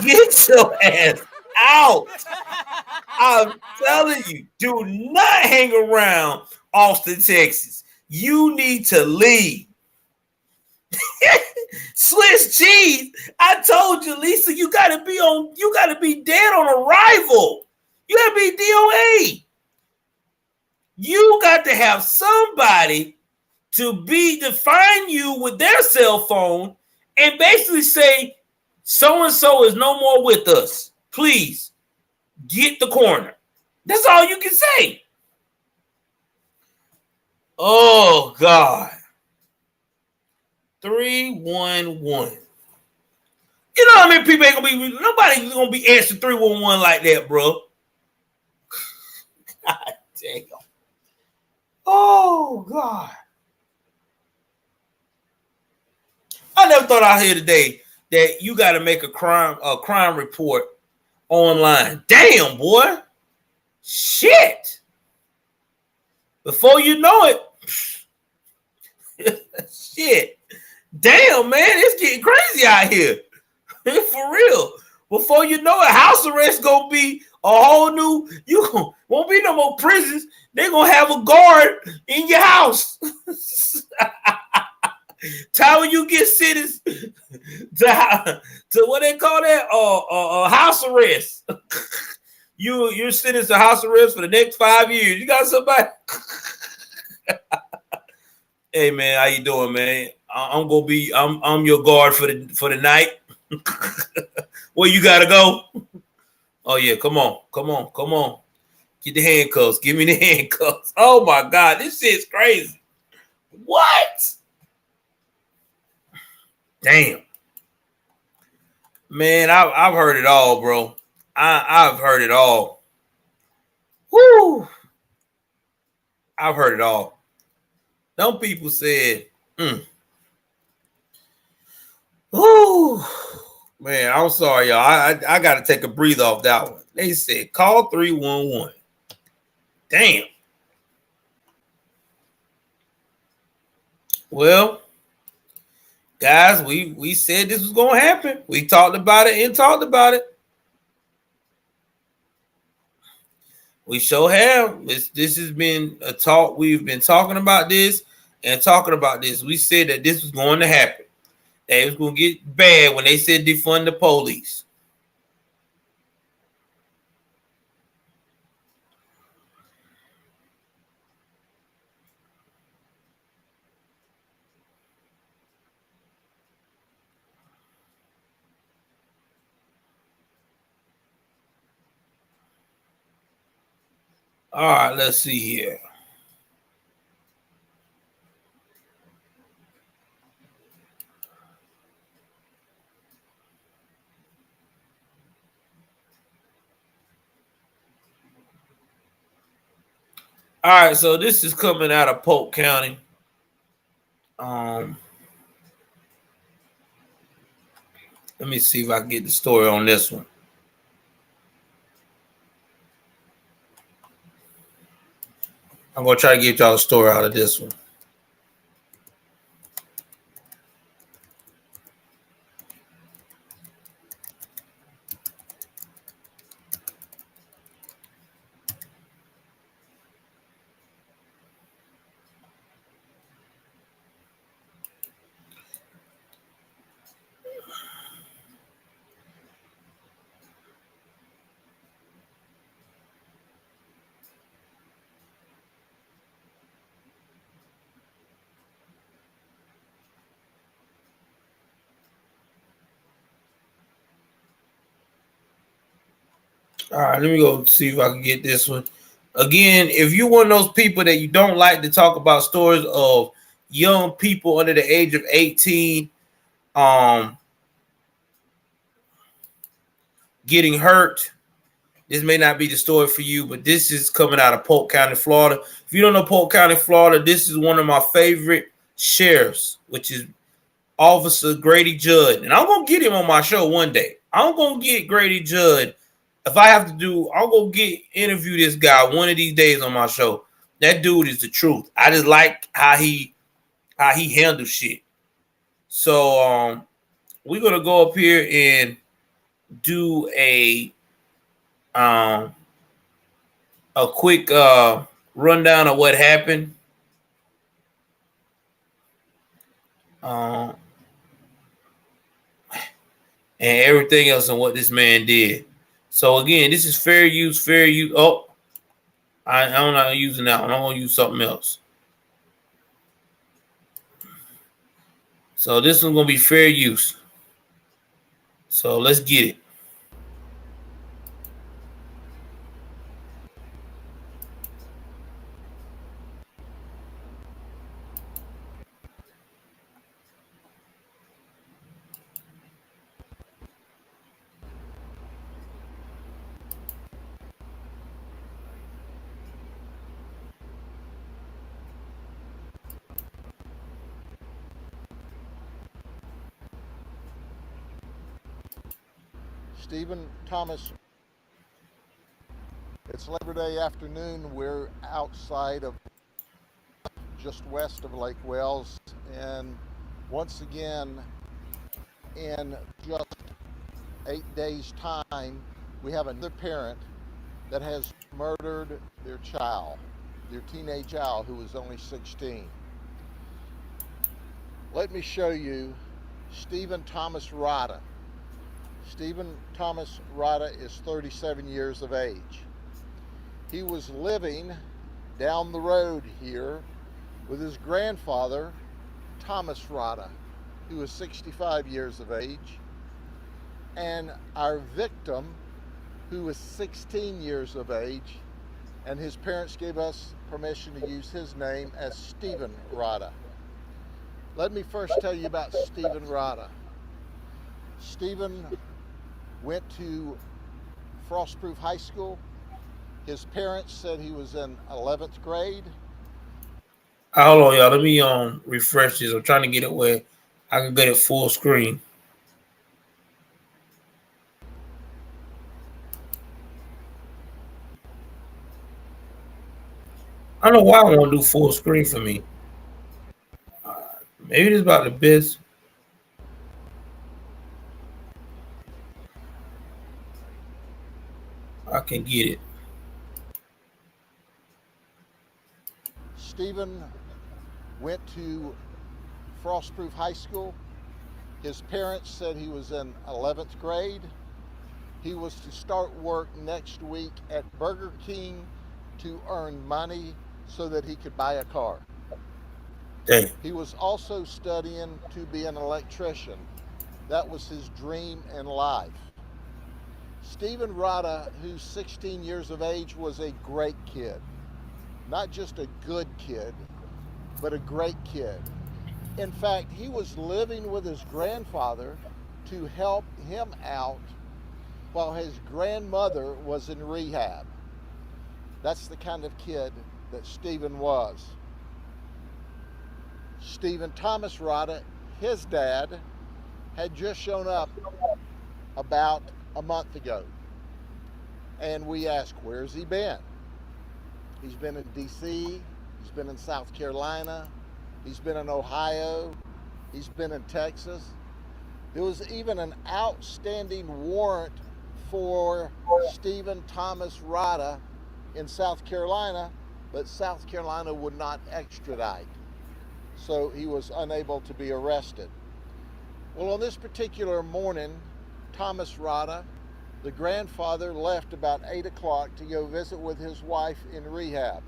Get your ass out. I'm telling you, do not hang around Austin, Texas. You need to leave. Swiss cheese. I told you, Lisa, you gotta be dead on arrival. You gotta be DOA. You got to have somebody to find you with their cell phone and basically say, so-and-so is no more with us. Please get the corner. That's all you can say. Oh, God. 311. You know how many people ain't gonna be, nobody's gonna be answering 311 like that, bro. God damn. Oh God. I never thought I'd hear today that you got to make a crime report online. Damn, boy. Shit. Before you know it, shit. Damn, man, it's getting crazy out here. For real. Before you know it, house arrest gonna be a whole new. Won't be no more prisons. They're gonna have a guard in your house. Time when you get sentenced to what they call that, house arrest. You're sentenced to house arrest for the next 5 years. You got somebody? Hey man, how you doing, man? I'm your guard for the night. Where you gotta go? Oh yeah, come on. Get the handcuffs. Give me the handcuffs. Oh my God, this shit's crazy. What? Damn. Man, I've heard it all, bro. I've heard it all. Woo! I've heard it all. Some people said, Woo! Man, I'm sorry, y'all. I got to take a breathe off that one. They said, call 311. Damn. Well, guys, we said this was going to happen. We talked about it and talked about it. We sure have. This has been a talk. We've been talking about this and talking about this. We said that this was going to happen. That it was going to get bad when they said defund the police. All right, let's see here. All right, so this is coming out of Polk County. Let me see if I can get the story on this one. I'm gonna try to get y'all a story out of this one. All right, let me go see if I can get this one. Again, if you're one of those people that you don't like to talk about stories of young people under the age of 18 getting hurt, this may not be the story for you, but this is coming out of Polk County, Florida. If you don't know Polk County, Florida, this is one of my favorite sheriffs, which is Officer Grady Judd. And I'm going to get him on my show one day. I'm going to get Grady Judd. If I have to do, I'll go interview this guy one of these days on my show. That dude is the truth. I just like how he handles shit. So we're gonna go up here and do a quick rundown of what happened. And everything else and what this man did. So again, this is fair use. Oh, I'm not using that one. I'm gonna use something else. So this one's gonna be fair use. So let's get it. Stephen Thomas. It's Labor Day afternoon. We're outside of just west of Lake Wales, and once again, in just 8 days' time, we have another parent that has murdered their child, their teenage child, who was only 16. Let me show you Stephen Thomas Rada. Stephen Thomas Rada is 37 years of age. He was living down the road here with his grandfather, Thomas Rada, who was 65 years of age, and our victim, who was 16 years of age, and his parents gave us permission to use his name as Stephen Rada. Let me first tell you about Stephen Rada. Stephen went to Frostproof High School. His parents said he was in 11th grade. Hold on, y'all. Let me refresh this. I'm trying to get it where I can get it full screen. I don't know why I want to do full screen for me. Maybe this is about the best. I can get it. Stephen went to Frostproof High School. His parents said he was in 11th grade. He was to start work next week at Burger King to earn money so that he could buy a car. Dang. He was also studying to be an electrician. That was his dream in life. Stephen Rada, who's 16 years of age, was a great kid. Not just a good kid, but a great kid. In fact, he was living with his grandfather to help him out while his grandmother was in rehab. That's the kind of kid that Stephen was. Stephen Thomas Rada, his dad, had just shown up about a month ago. And we asked, where's he been? He's been in D.C., he's been in South Carolina, he's been in Ohio, he's been in Texas. There was even an outstanding warrant for Stephen Thomas Rada in South Carolina, but South Carolina would not extradite. So he was unable to be arrested. Well, on this particular morning, Thomas Rada, the grandfather, left about 8 o'clock to go visit with his wife in rehab.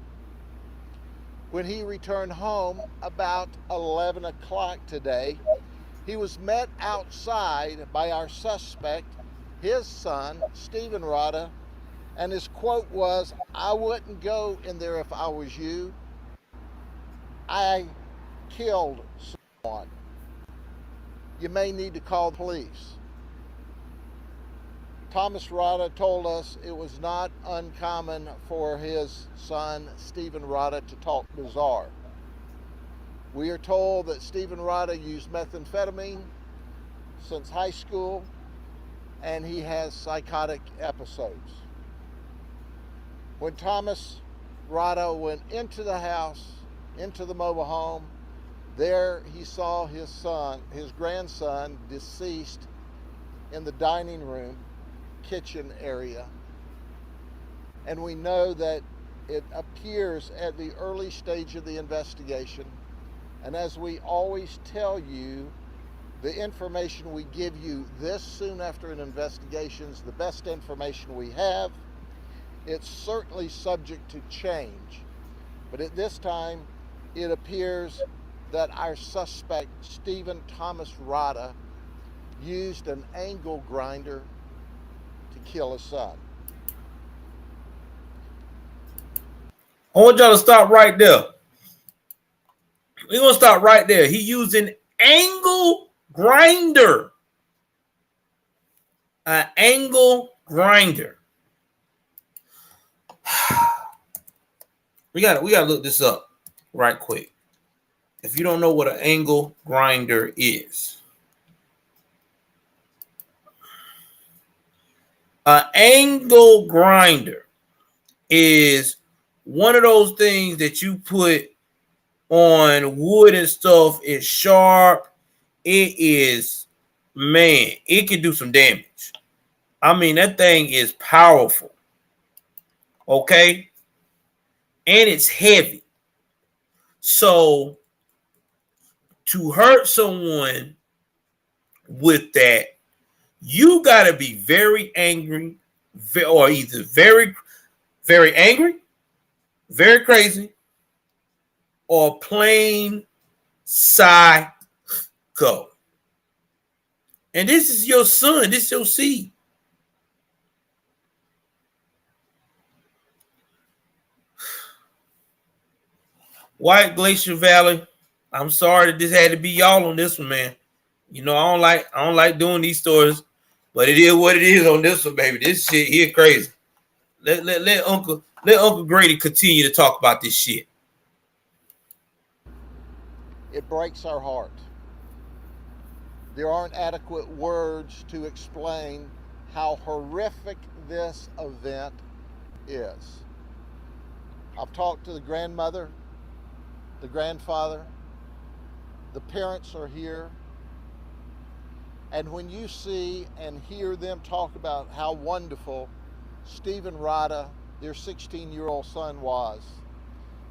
When he returned home about 11 o'clock today, he was met outside by our suspect, his son, Stephen Rada, and his quote was, "I wouldn't go in there if I was you. I killed someone. You may need to call the police." Thomas Rada told us it was not uncommon for his son, Stephen Rada, to talk bizarre. We are told that Stephen Rada used methamphetamine since high school, and he has psychotic episodes. When Thomas Rada went into the house, into the mobile home, there he saw his son, his grandson, deceased in the dining room, kitchen area. And we know that it appears at the early stage of the investigation. And as we always tell you, the information we give you this soon after an investigation is the best information we have. It's certainly subject to change. But at this time, it appears that our suspect, Stephen Thomas Rada, used an angle grinder to kill his son. I want y'all to stop right there. We're going to stop right there. He used an angle grinder. An angle grinder. We gotta look this up right quick. If you don't know what an angle grinder is, An angle grinder is one of those things that you put on wood and stuff. It's sharp. It is, man, it can do some damage. I mean, that thing is powerful. Okay? And it's heavy. So to hurt someone with that, you got to be very angry, or either very, very angry, very crazy, or plain psycho. And this is your son. This is your seed. White Glacier Valley, I'm sorry that this had to be y'all on this one, man. You know, I don't like doing these stories, but it is what it is on this one, baby. This shit here crazy. Let Uncle Grady continue to talk about this shit. It breaks our heart. There aren't adequate words to explain how horrific this event is. I've talked to the grandmother, the grandfather, the parents are here. And when you see and hear them talk about how wonderful Stephen Rada, their 16-year-old son, was,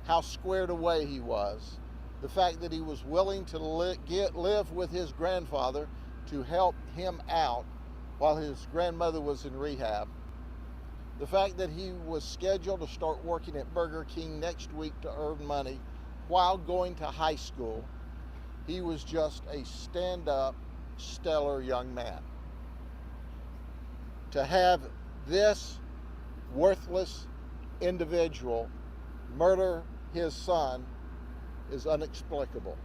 how squared away he was, the fact that he was willing to live with his grandfather to help him out while his grandmother was in rehab, the fact that he was scheduled to start working at Burger King next week to earn money while going to high school, he was just a stand-up, stellar young man. To have this worthless individual murder his son is inexplicable.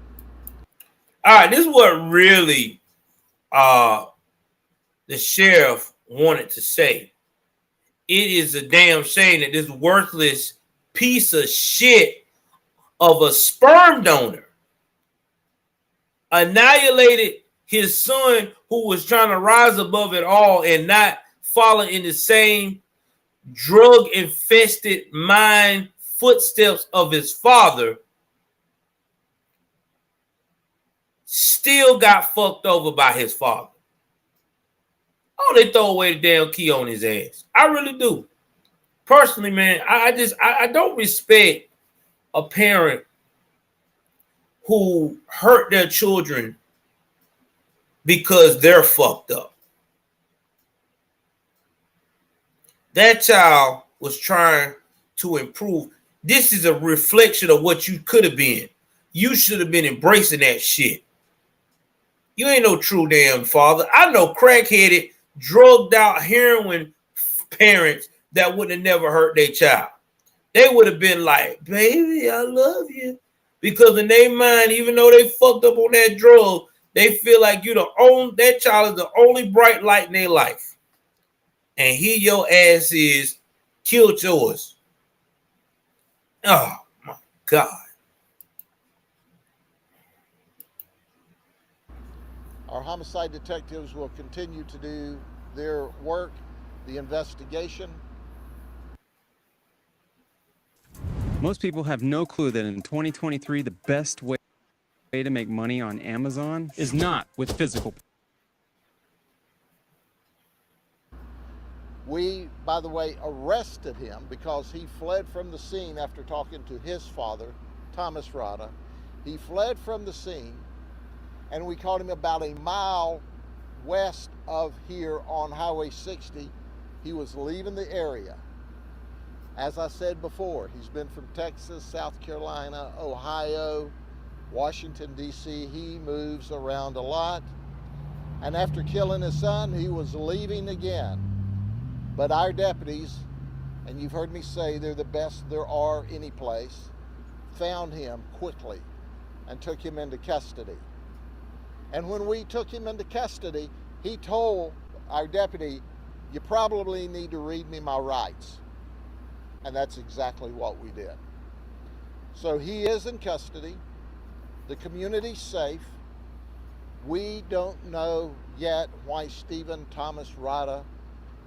All right, this is what really the sheriff wanted to say. It is a damn shame that this worthless piece of shit of a sperm donor annihilated his son, who was trying to rise above it all and not follow in the same drug-infested mind footsteps of his father, still got fucked over by his father. Oh, they throw away the damn key on his ass. I really do. Personally, man, I don't respect a parent who hurt their children because they're fucked up. That child was trying to improve. This is a reflection of what you could have been. You should have been embracing that shit. You ain't no true damn father. I know crackheaded, drugged out heroin parents that would have never hurt their child. They would have been like, baby, I love you. Because in their mind, even though they fucked up on that drug, they feel like that child is the only bright light in their life. And here your ass is killed yours. Oh my God. Our homicide detectives will continue to do their work, the investigation. Most people have no clue that in 2023, the best way to make money on Amazon is not with physical. We, by the way, arrested him because he fled from the scene after talking to his father, Thomas Rada. He fled from the scene, and we caught him about a mile west of here on Highway 60. He was leaving the area. As I said before, he's been from Texas, South Carolina, Ohio, Washington, D.C. He moves around a lot. And after killing his son, he was leaving again. But our deputies, and you've heard me say they're the best there are any place, found him quickly and took him into custody. And when we took him into custody, he told our deputy, you probably need to read me my rights. And that's exactly what we did. So he is in custody. The community's safe. We don't know yet why Stephen Thomas Rada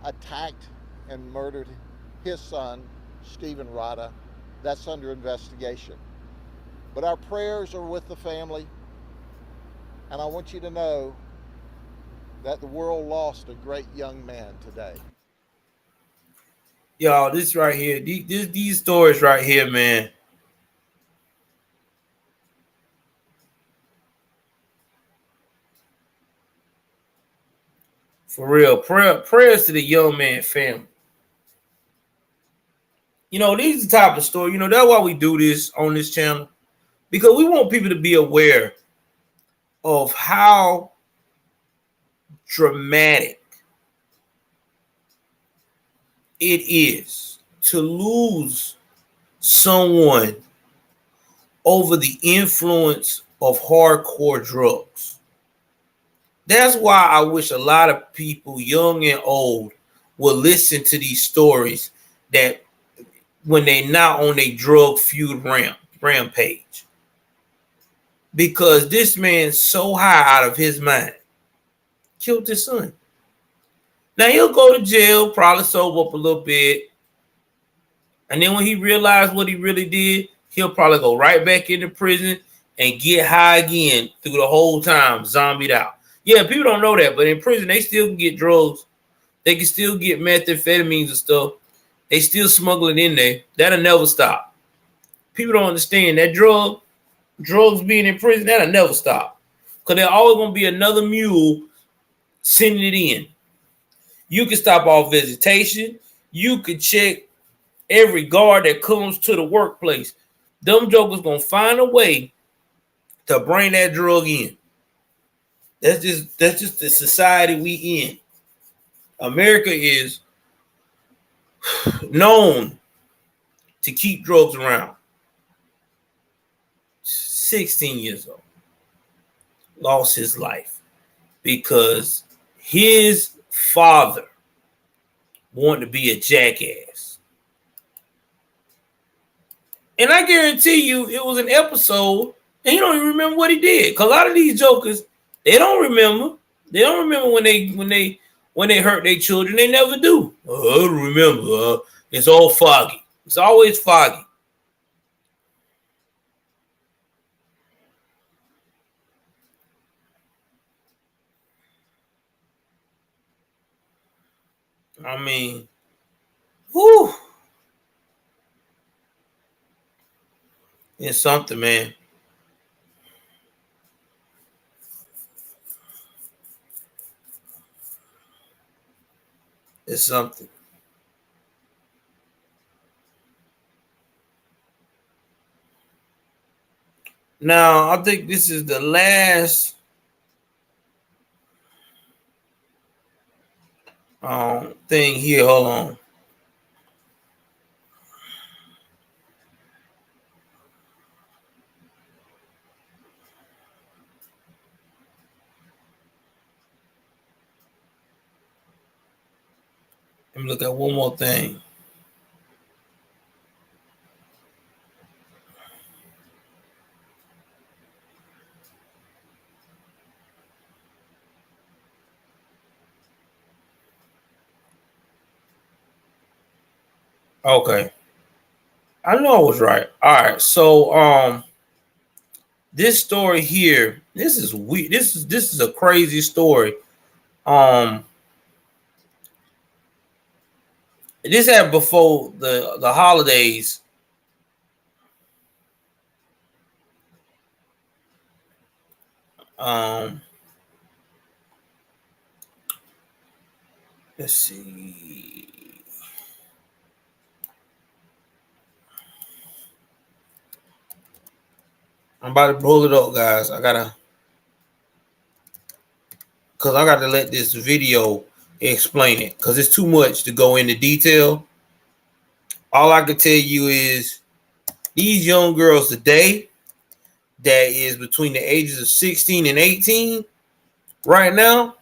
attacked and murdered his son, Stephen Rada. That's under investigation. But our prayers are with the family, and I want you to know that the world lost a great young man today. Y'all, this right here, these stories right here, man. For real, prayers to the young man family. You know, these are the type of story. You know, that's why we do this on this channel, because we want people to be aware of how dramatic it is to lose someone over the influence of hardcore drugs. That's why I wish a lot of people, young and old, will listen to these stories that when they're not on a drug fueled rampage. Because this man's so high out of his mind, killed his son. Now he'll go to jail, probably sober up a little bit. And then when he realized what he really did, he'll probably go right back into prison and get high again through the whole time, zombied out. Yeah, people don't know that, but in prison, they still can get drugs. They can still get methamphetamines and stuff. They still smuggle it in there. That'll never stop. People don't understand that drugs being in prison, that'll never stop. Because there's always going to be another mule sending it in. You can stop all visitation. You can check every guard that comes to the workplace. Them jokers going to find a way to bring that drug in. That's just the society we in. America is known to keep drugs around. 16 years old. Lost his life because his father wanted to be a jackass. And I guarantee you it was an episode and you don't even remember what he did. Because a lot of these jokers, they don't remember. They don't remember when they hurt their children. They never do. I don't remember. It's all foggy. It's always foggy. I mean, whew. It's something, man. It's something. Now, I think this is the last thing here. Hold on. Let me look at one more thing. Okay. I know I was right. All right. So this story here, this is weird. This is a crazy story. This happened before the holidays. Let's see. I'm about to pull it up, guys. I got to let this video explain it because it's too much to go into detail. All I can tell you is these young girls today that is between the ages of 16 and 18 right now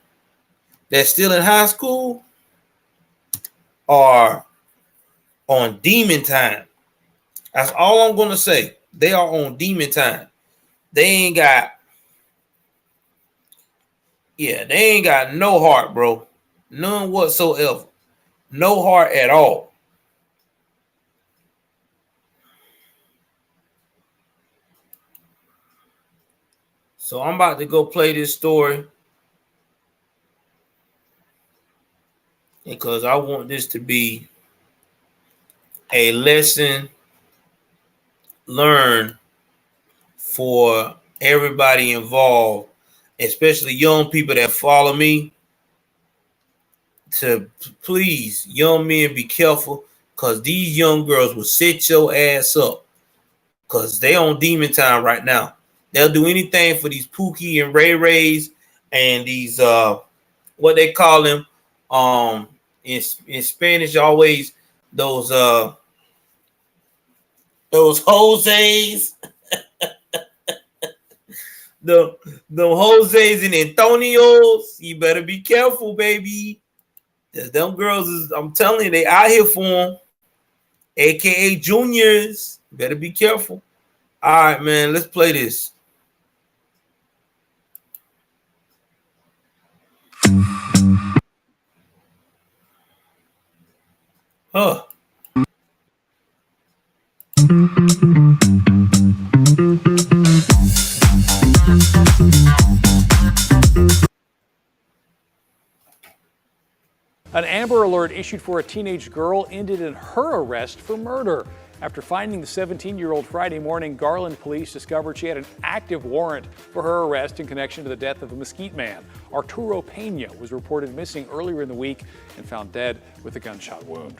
that's still in high school are on demon time. That's all I'm going to say. They are on demon time. They ain't got no heart, bro. None whatsoever. No heart at all. So I'm about to go play this story because I want this to be a lesson learned for everybody involved, especially young people that follow me. To please, young men, be careful, because these young girls will set your ass up, because they on demon time right now. They'll do anything for these Pookie and Ray Rays and these what they call them in Spanish always those Jose's, the Jose's and Antonios. You better be careful, baby. Them girls is, I'm telling you, they out here for them, aka juniors. Better be careful. All right, man, let's play this. Huh. An Amber Alert issued for a teenage girl ended in her arrest for murder. After finding the 17-year-old Friday morning, Garland police discovered she had an active warrant for her arrest in connection to the death of the Mesquite man. Arturo Pena was reported missing earlier in the week and found dead with a gunshot wound.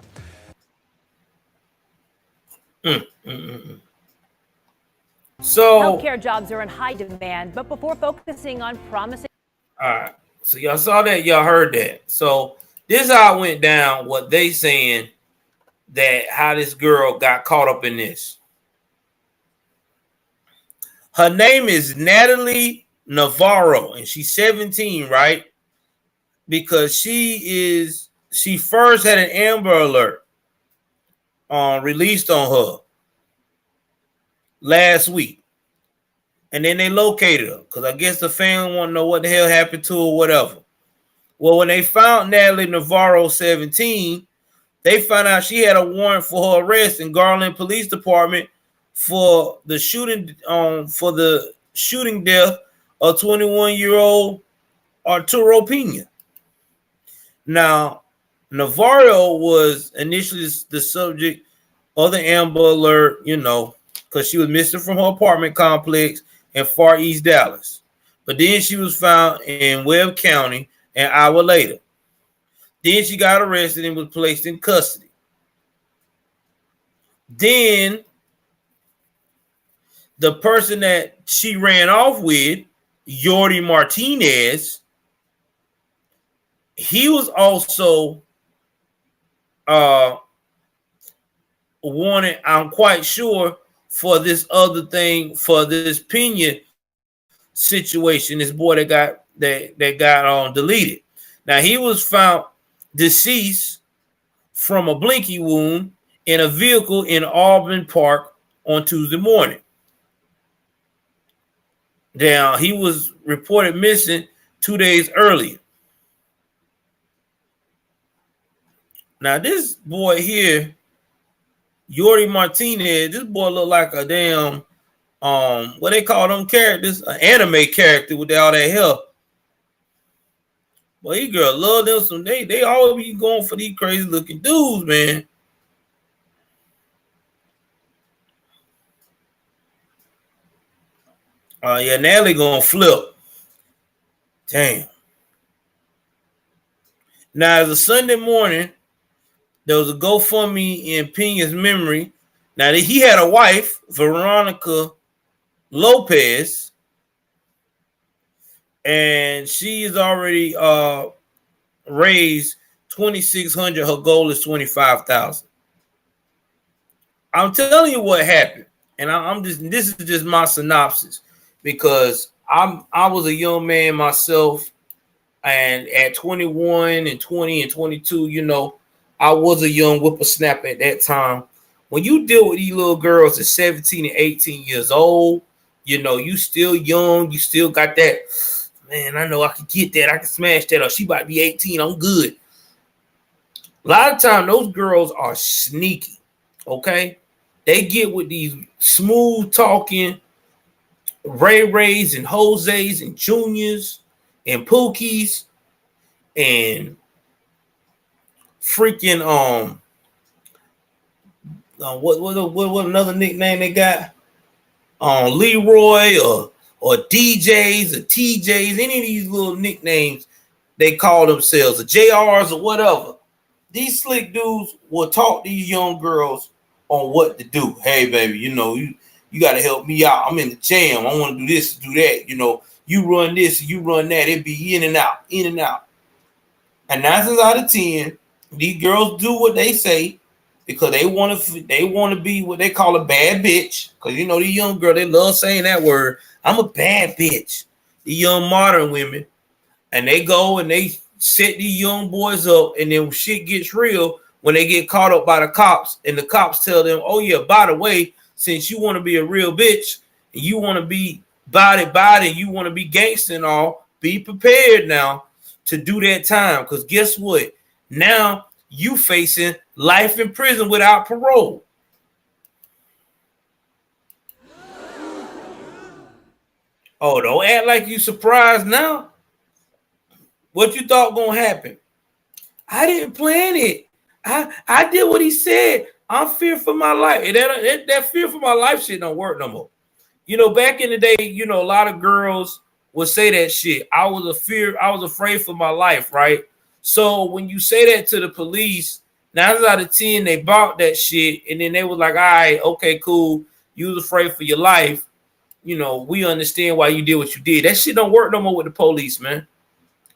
So healthcare jobs are in high demand, but before focusing on promising. All right. So y'all saw that, y'all heard that. So this is how it went down, what they saying that how this girl got caught up in this. Her name is Natalie Navarro, and she's 17, right? Because she first had an Amber Alert released on her last week. And then they located her because I guess the family want to know what the hell happened to her or whatever. Well, when they found Natalie Navarro 17, they found out she had a warrant for her arrest in Garland Police Department for the shooting death of 21-year-old Arturo Pena. Now, Navarro was initially the subject of the Amber Alert, you know, because she was missing from her apartment complex in Far East Dallas. But then she was found in Webb County an hour later. Then she got arrested and was placed in custody. Then the person that she ran off with, Yordi Martinez, he was also wanted, I'm quite sure, for this other thing, for this Pena situation, this boy that got deleted. Now he was found deceased from a blinky wound in a vehicle in Auburn Park on Tuesday morning. Now he was reported missing 2 days earlier. Now this boy here, Yordi Martinez, this boy look like a damn what they call them characters, an anime character with all that hair. Well, these girls love them some. They always be going for these crazy looking dudes, man. Yeah, Natalie gonna flip. Damn. Now, it's a Sunday morning. There was a GoFundMe in Pena's memory. Now, he had a wife, Veronica Lopez, and she is already raised $2,600. Her goal is $25,000. I'm telling you what happened, and this is just my synopsis, because I was a young man myself, and at 21 and 20 and 22, you know, I was a young whippersnapper at that time. When you deal with these little girls at 17 and 18 years old, you know, you still young, you still got that, man, I know I can get that, I can smash that, or she about to be 18, I'm good. A lot of time those girls are sneaky. Okay, they get with these smooth talking Ray Rays and Jose's and Juniors and Pookies and freaking what another nickname they got? Leroy or DJs or TJs, any of these little nicknames they call themselves, or JRs or whatever. These slick dudes will talk these young girls on what to do. Hey, baby, you got to help me out. I'm in the jam. I want to do this, do that. You run this, you run that. It be in and out, in and out. And 9 times out of 10, these girls do what they say because they want to be what they call a bad bitch. Because these young girls, they love saying that word. I'm a bad bitch. The young modern women, and they go and they set these young boys up, and then shit gets real when they get caught up by the cops, and the cops tell them, oh yeah, by the way, since you want to be a real bitch and you want to be body, you want to be gangster and all, be prepared now to do that time. Because guess what? Now you facing life in prison without parole. Oh, don't act like you surprised now. What you thought gonna happen? I didn't plan it. I did what he said. I'm fear for my life. And that fear for my life shit don't work no more. Back in the day, a lot of girls would say that shit. I was afraid for my life, right? So when you say that to the police, 9 out of 10, they bought that shit, and then they was like, all right, okay, cool. You was afraid for your life. We understand why you did what you did. That shit don't work no more with the police, man.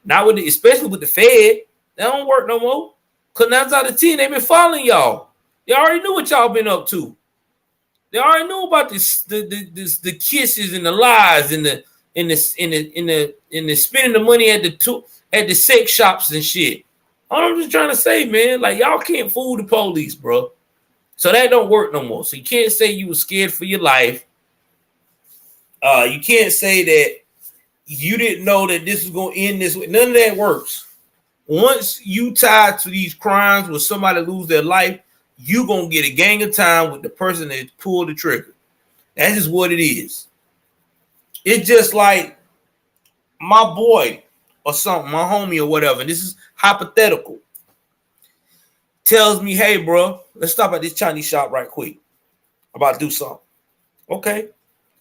Not with especially with the Fed. That don't work no more. Cause 9 out of 10, they been following y'all. They already knew what y'all been up to. They already knew about the kisses and the lies and the spending the money at the sex shops and shit. All I'm just trying to say, man, like y'all can't fool the police, bro. So that don't work no more. So you can't say you were scared for your life. You can't say that you didn't know that this was going to end this way. None of that works. Once you tied to these crimes where somebody lose their life, you going to get a gang of time with the person that pulled the trigger. That is what it is. It's just like my boy or something, my homie or whatever, and this is hypothetical, tells me, hey, bro, let's stop at this Chinese shop right quick. I'm about to do something. Okay.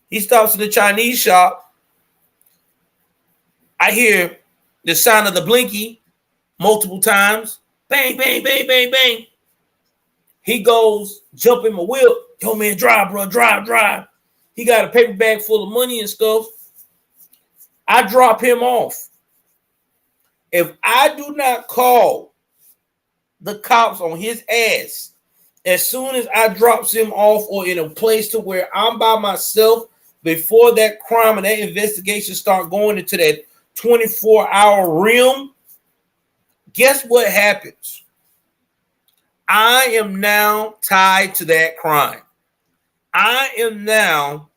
He stops at the Chinese shop. I hear the sound of the blinky multiple times. Bang, bang, bang, bang, bang. He goes, jump in my whip. Yo, man, drive, bro, drive. He got a paper bag full of money and stuff. I drop him off. If I do not call the cops on his ass as soon as I drops him off or in a place to where I'm by myself before that crime and that investigation start going into that 24-hour realm, guess what happens? I am now tied to that crime. I am now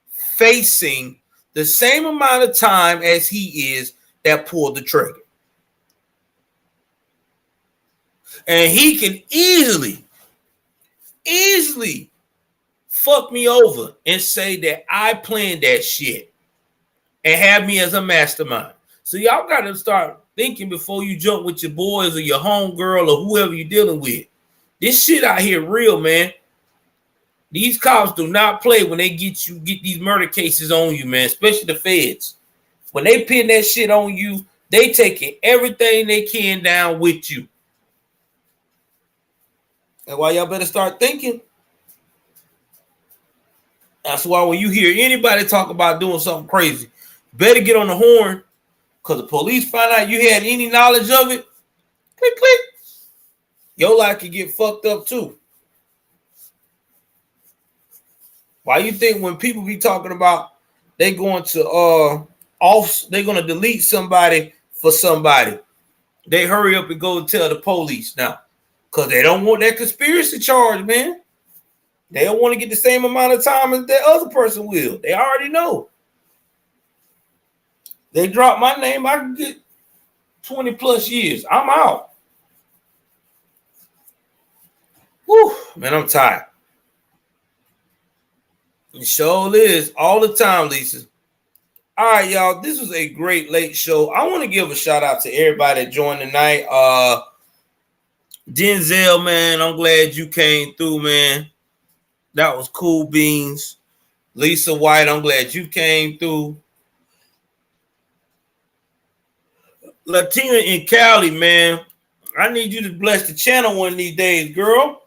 facing the same amount of time as he is that pulled the trigger. And he can easily fuck me over and say that I planned that shit and have me as a mastermind. So y'all got to start thinking before you jump with your boys or your homegirl or whoever you're dealing with. This shit out here real, man. These cops do not play when they get these murder cases on you, man, especially the feds. When they pin that shit on you, they taking everything they can down with you. That's why y'all better start thinking. That's why when you hear anybody talk about doing something crazy, better get on the horn, because the police find out you had any knowledge of it, click, click. Your life could get fucked up too. Why you think when people be talking about they going to they're going to delete somebody for somebody, they hurry up and go and tell the police now, because they don't want that conspiracy charge, man. They don't want to get the same amount of time as that other person will. They already know. They drop my name, I can get 20 plus years. I'm out. Whew, man, I'm tired. It sure is all the time, Lisa. All right, y'all. This was a great late show. I want to give a shout out to everybody that joined tonight. Denzel, man, I'm glad you came through, man. That was cool beans. Lisa White, I'm glad you came through. Latina in Cali, man, I need you to bless the channel one of these days, girl.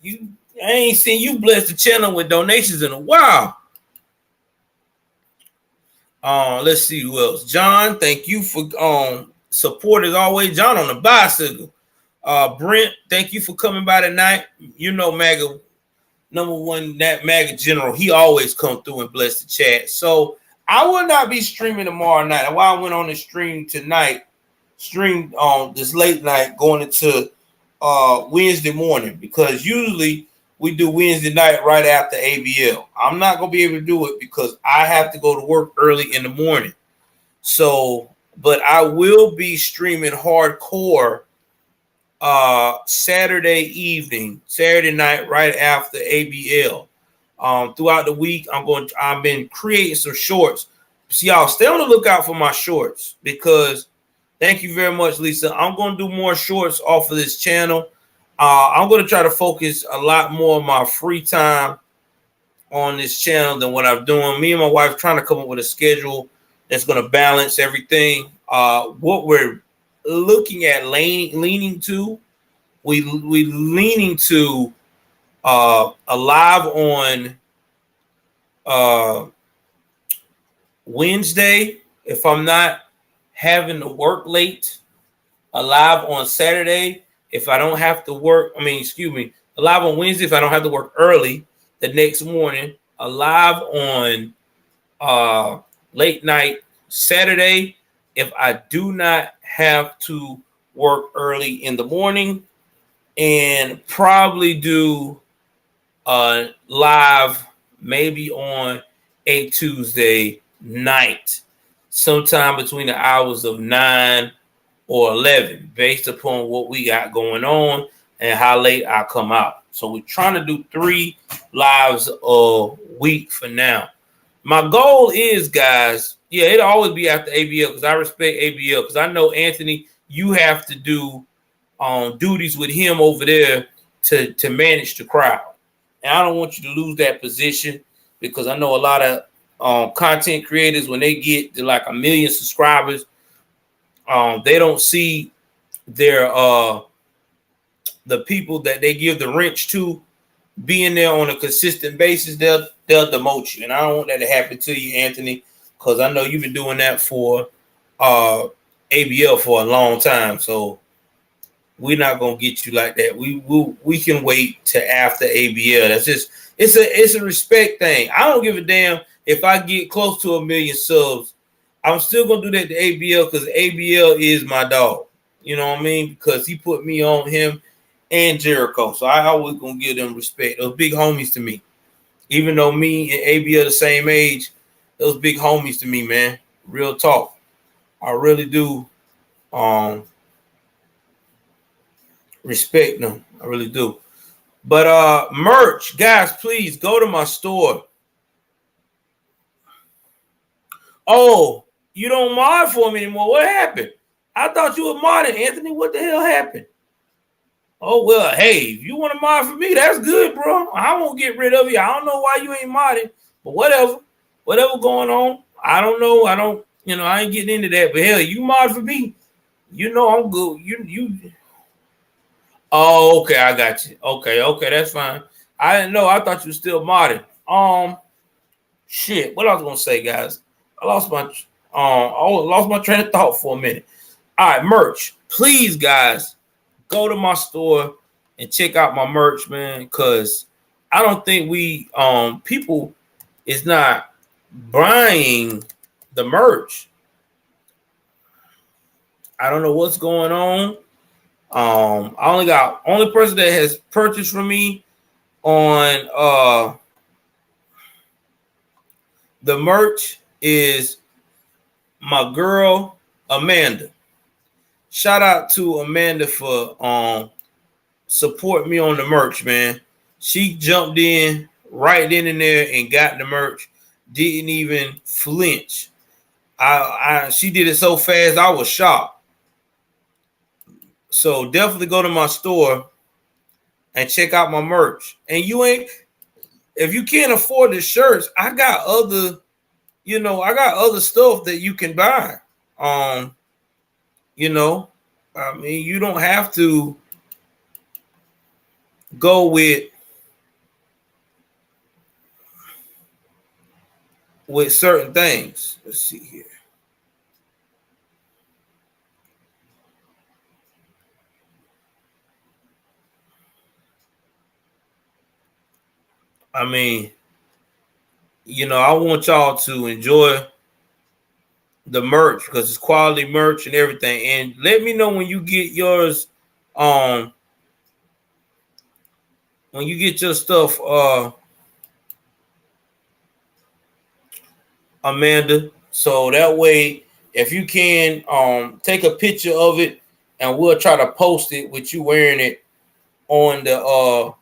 I ain't seen you bless the channel with donations in a while. Let's see who else. John, thank you for support as always. John on the bicycle. Brent, thank you for coming by tonight. You know, MAGA number one, that MAGA general, he always come through and bless the chat. So I will not be streaming tomorrow night. And while I went on the stream tonight, stream on this late night going into Wednesday morning, because usually we do Wednesday night right after ABL. I'm not gonna be able to do it because I have to go to work early in the morning. So, but I will be streaming hardcore Saturday night right after ABL. Throughout the week, I've been creating some shorts. So y'all stay on the lookout for my shorts, because thank you very much, Lisa. I'm going to do more shorts off of this channel. I'm going to try to focus a lot more of my free time on this channel than what I'm doing. Me and my wife trying to come up with a schedule that's going to balance everything. What we're looking at leaning to, we leaning to a live on Wednesday if I'm not having to work late, a live on Saturday if I don't have to work. A live on Wednesday if I don't have to work early the next morning, a live on late night Saturday if I do not have to work early in the morning, and probably do live maybe on a Tuesday night, sometime between the hours of 9 or 11, based upon what we got going on and how late I come out. So we're trying to do 3 lives a week for now. My goal is, guys, it'll always be after ABL, because I respect ABL, because I know, Anthony, you have to do duties with him over there to manage the crowd. And I don't want you to lose that position, because I know a lot of content creators, when they get to like 1 million subscribers, they don't see their the people that they give the wrench to being there on a consistent basis. They'll demote you, and I don't want that to happen to you, Anthony, because I know you've been doing that for ABL for a long time. So we're not gonna get you like that. We can wait to after ABL. That's just it's a respect thing. I don't give a damn if I get close to 1 million subs. I'm still gonna do that to ABL, because ABL is my dog. You know what I mean? Because he put me on him and Jericho. So I always gonna give them respect. Those big homies to me. Even though me and ABL the same age, those big homies to me, man. Real talk. I really do respect them. I really do. But merch, guys, please go to my store. Oh, you don't mod for me anymore. What happened? I thought you were modding, Anthony. What the hell happened? Oh, well, hey, if you want to mod for me, that's good, bro. I won't get rid of you. I don't know why you ain't modding, but whatever. Whatever going on, I don't know. I ain't getting into that. But hell, you mod for me. You know I'm good. You. Oh, okay, I got you. Okay, that's fine. I didn't know. I thought you were still modding. Shit. What I was gonna say, guys? I lost my train of thought for a minute. All right, merch. Please, guys, go to my store and check out my merch, man, because I don't think people is not buying the merch. I don't know what's going on. Only person that has purchased from me on the merch is my girl Amanda. Shout out to Amanda for support me on the merch, man. She jumped in right then and there and got the merch. Didn't even flinch. She did it so fast, I was shocked. So definitely go to my store and check out my merch. And if you can't afford the shirts, I got other stuff that you can buy. You don't have to go with certain things. Let's see here. I want y'all to enjoy the merch because it's quality merch and everything. And let me know when you get yours. When you get your stuff, Amanda. So that way, if you can, take a picture of it, and we'll try to post it with you wearing it on the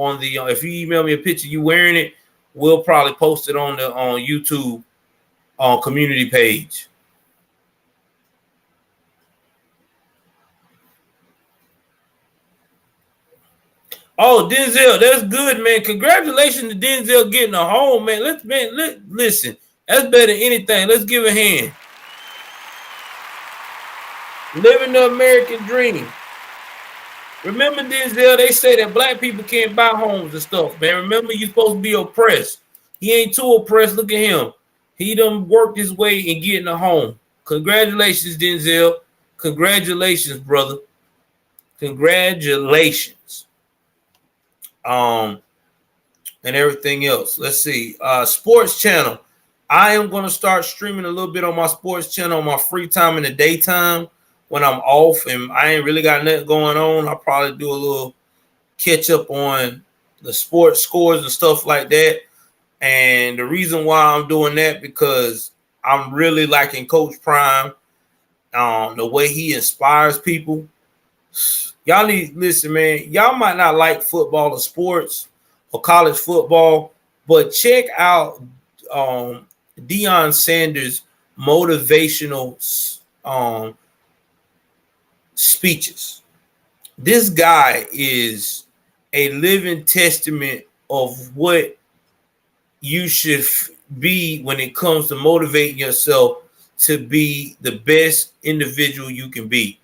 if you email me a picture you wearing it, we'll probably post it on the YouTube community page. Oh, Denzel, that's good, man. Congratulations to Denzel getting a home, man. Listen. That's better than anything. Let's give a hand. Living the American dream. Remember, Denzel, they say that black people can't buy homes and stuff, man. Remember, you're supposed to be oppressed. He ain't too oppressed. Look at him. He done worked his way in getting a home. Congratulations, Denzel. Congratulations, brother. Congratulations. And everything else. Let's see. Sports channel. I am going to start streaming a little bit on my sports channel on my free time in the daytime when I'm off and I ain't really got nothing going on. I'll probably do a little catch up on the sports scores and stuff like that. And the reason why I'm doing that because I'm really liking Coach Prime, the way he inspires people. Y'all need listen, man. Y'all might not like football or sports or college football, but check out Deion Sanders' motivational speeches. This guy is a living testament of what you should be when it comes to motivating yourself to be the best individual you can be.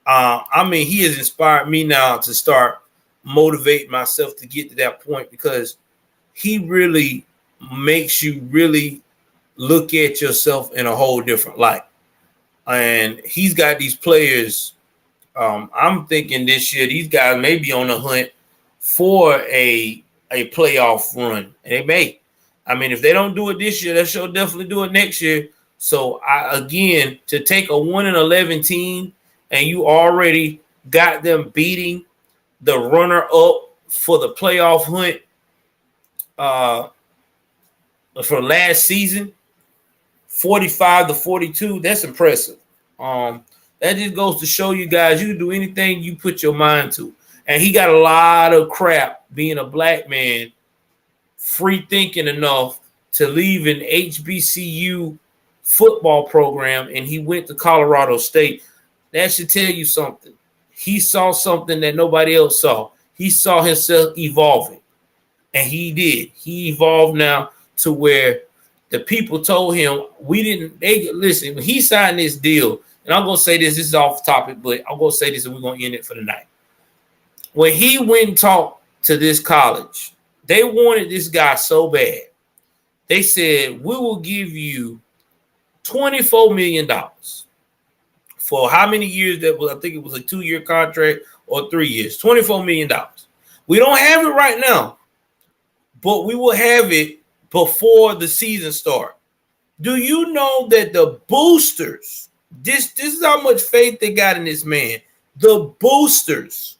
He has inspired me now to start motivating myself to get to that point because he really makes you really look at yourself in a whole different light. And he's got these players. I'm thinking this year these guys may be on the hunt for a playoff run. And they may. If they don't do it this year, they'll definitely do it next year. So to take a 1-11 team and you already got them beating the runner-up for the playoff hunt for last season, 45-42, that's impressive. That just goes to show you guys you can do anything you put your mind to. And he got a lot of crap being a black man, free thinking enough to leave an HBCU football program, and he went to Colorado State. That should tell you something. He saw something that nobody else saw. He saw himself evolving, and he did. He evolved now to where the people told him listen, when he signed this deal, and I'm going to say this is off topic, but I'm going to say this and we're going to end it for the night. When he went and talked to this college, they wanted this guy so bad. They said, we will give you $24 million for how many years that was. I think it was a 2-year contract or 3 years, $24 million. We don't have it right now, but we will have it before the season starts. Do you know that the boosters, this is how much faith they got in this man, the boosters.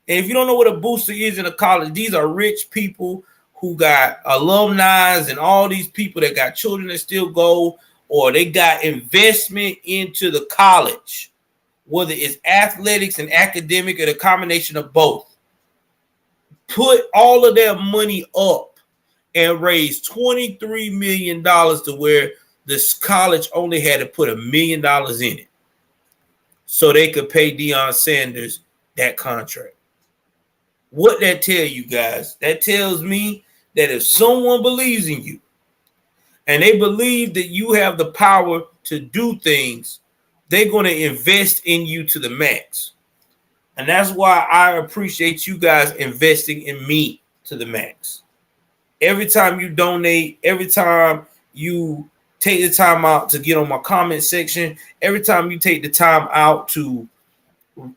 And if you don't know what a booster is in a college, these are rich people who got alumni and all these people that got children that still go, or they got investment into the college, whether it's athletics and academic or the combination of both. put all of their money up and raised $23 million to where this college only had to put $1 million in it so they could pay Deion Sanders that contract. What that tell you guys? That tells me that if someone believes in you and they believe that you have the power to do things, they're going to invest in you to the max. And that's why I appreciate you guys investing in me to the max. Every time you donate, every time you take the time out to get on my comment section, every time you take the time out to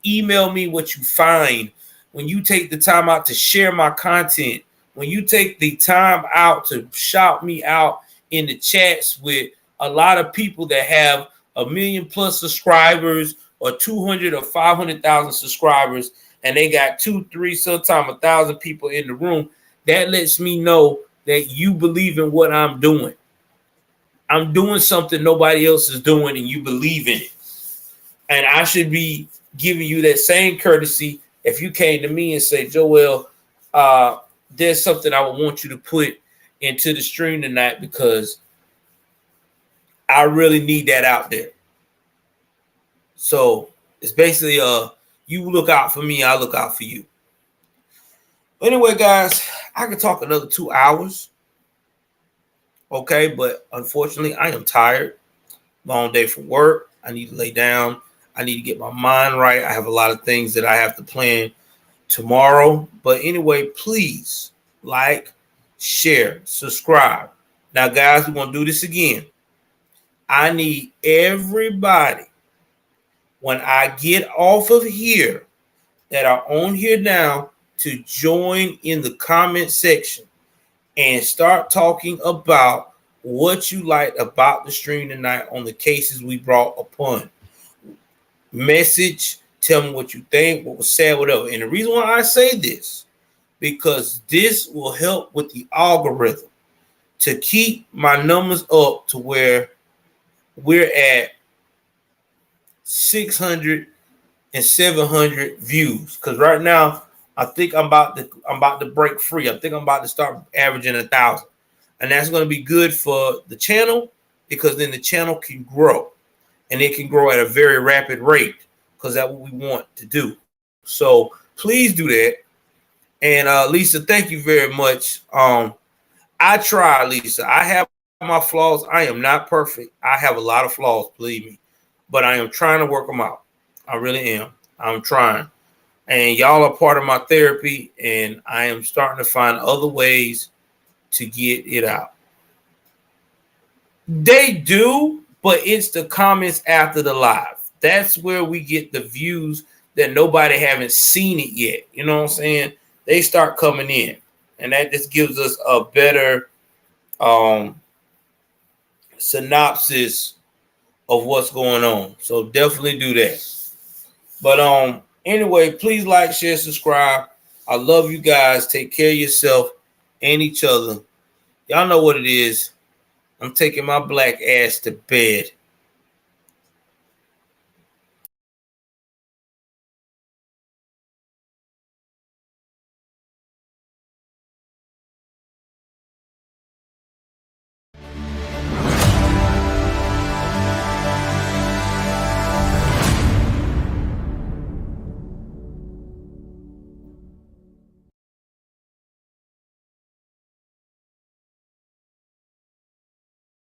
email me what you find, when you take the time out to share my content, when you take the time out to shout me out in the chats with a lot of people that have 1 million plus subscribers or 200 or 500,000 subscribers, and they got 2, 3, sometimes 1,000 people in the room, that lets me know that you believe in what I'm doing. I'm doing something nobody else is doing, and you believe in it. And I should be giving you that same courtesy if you came to me and say, Joel, there's something I would want you to put into the stream tonight because I really need that out there. So it's basically you look out for me, I look out for you. Anyway, guys, I could talk another 2 hours. Okay, but unfortunately, I am tired. Long day from work. I need to lay down. I need to get my mind right. I have a lot of things that I have to plan tomorrow. But anyway, please like, share, subscribe. Now, guys, we're going to do this again. I need everybody, when I get off of here, that are on here now, to join in the comment section and start talking about what you like about the stream tonight on the cases we brought upon. Message, tell me what you think, what was said, whatever. And the reason why I say this, because this will help with the algorithm to keep my numbers up to where we're at 600 and 700 views. Because right now, I think I'm about to break free. I think I'm about to start averaging 1,000. And that's going to be good for the channel, because then the channel can grow. And it can grow at a very rapid rate, because that's what we want to do. So please do that. And Lisa, thank you very much. I try, Lisa. I have my flaws. I am not perfect. I have a lot of flaws, believe me. But I am trying to work them out. I really am. I'm trying. And y'all are part of my therapy, and I am starting to find other ways to get it out. They do, but it's the comments after the live. That's where we get the views that nobody haven't seen it yet. You know what I'm saying? They start coming in, and that just gives us a better synopsis of what's going on. So definitely do that. But anyway, please like, share, subscribe. I love you guys. Take care of yourself and each other. Y'all know what it is. I'm taking my black ass to bed.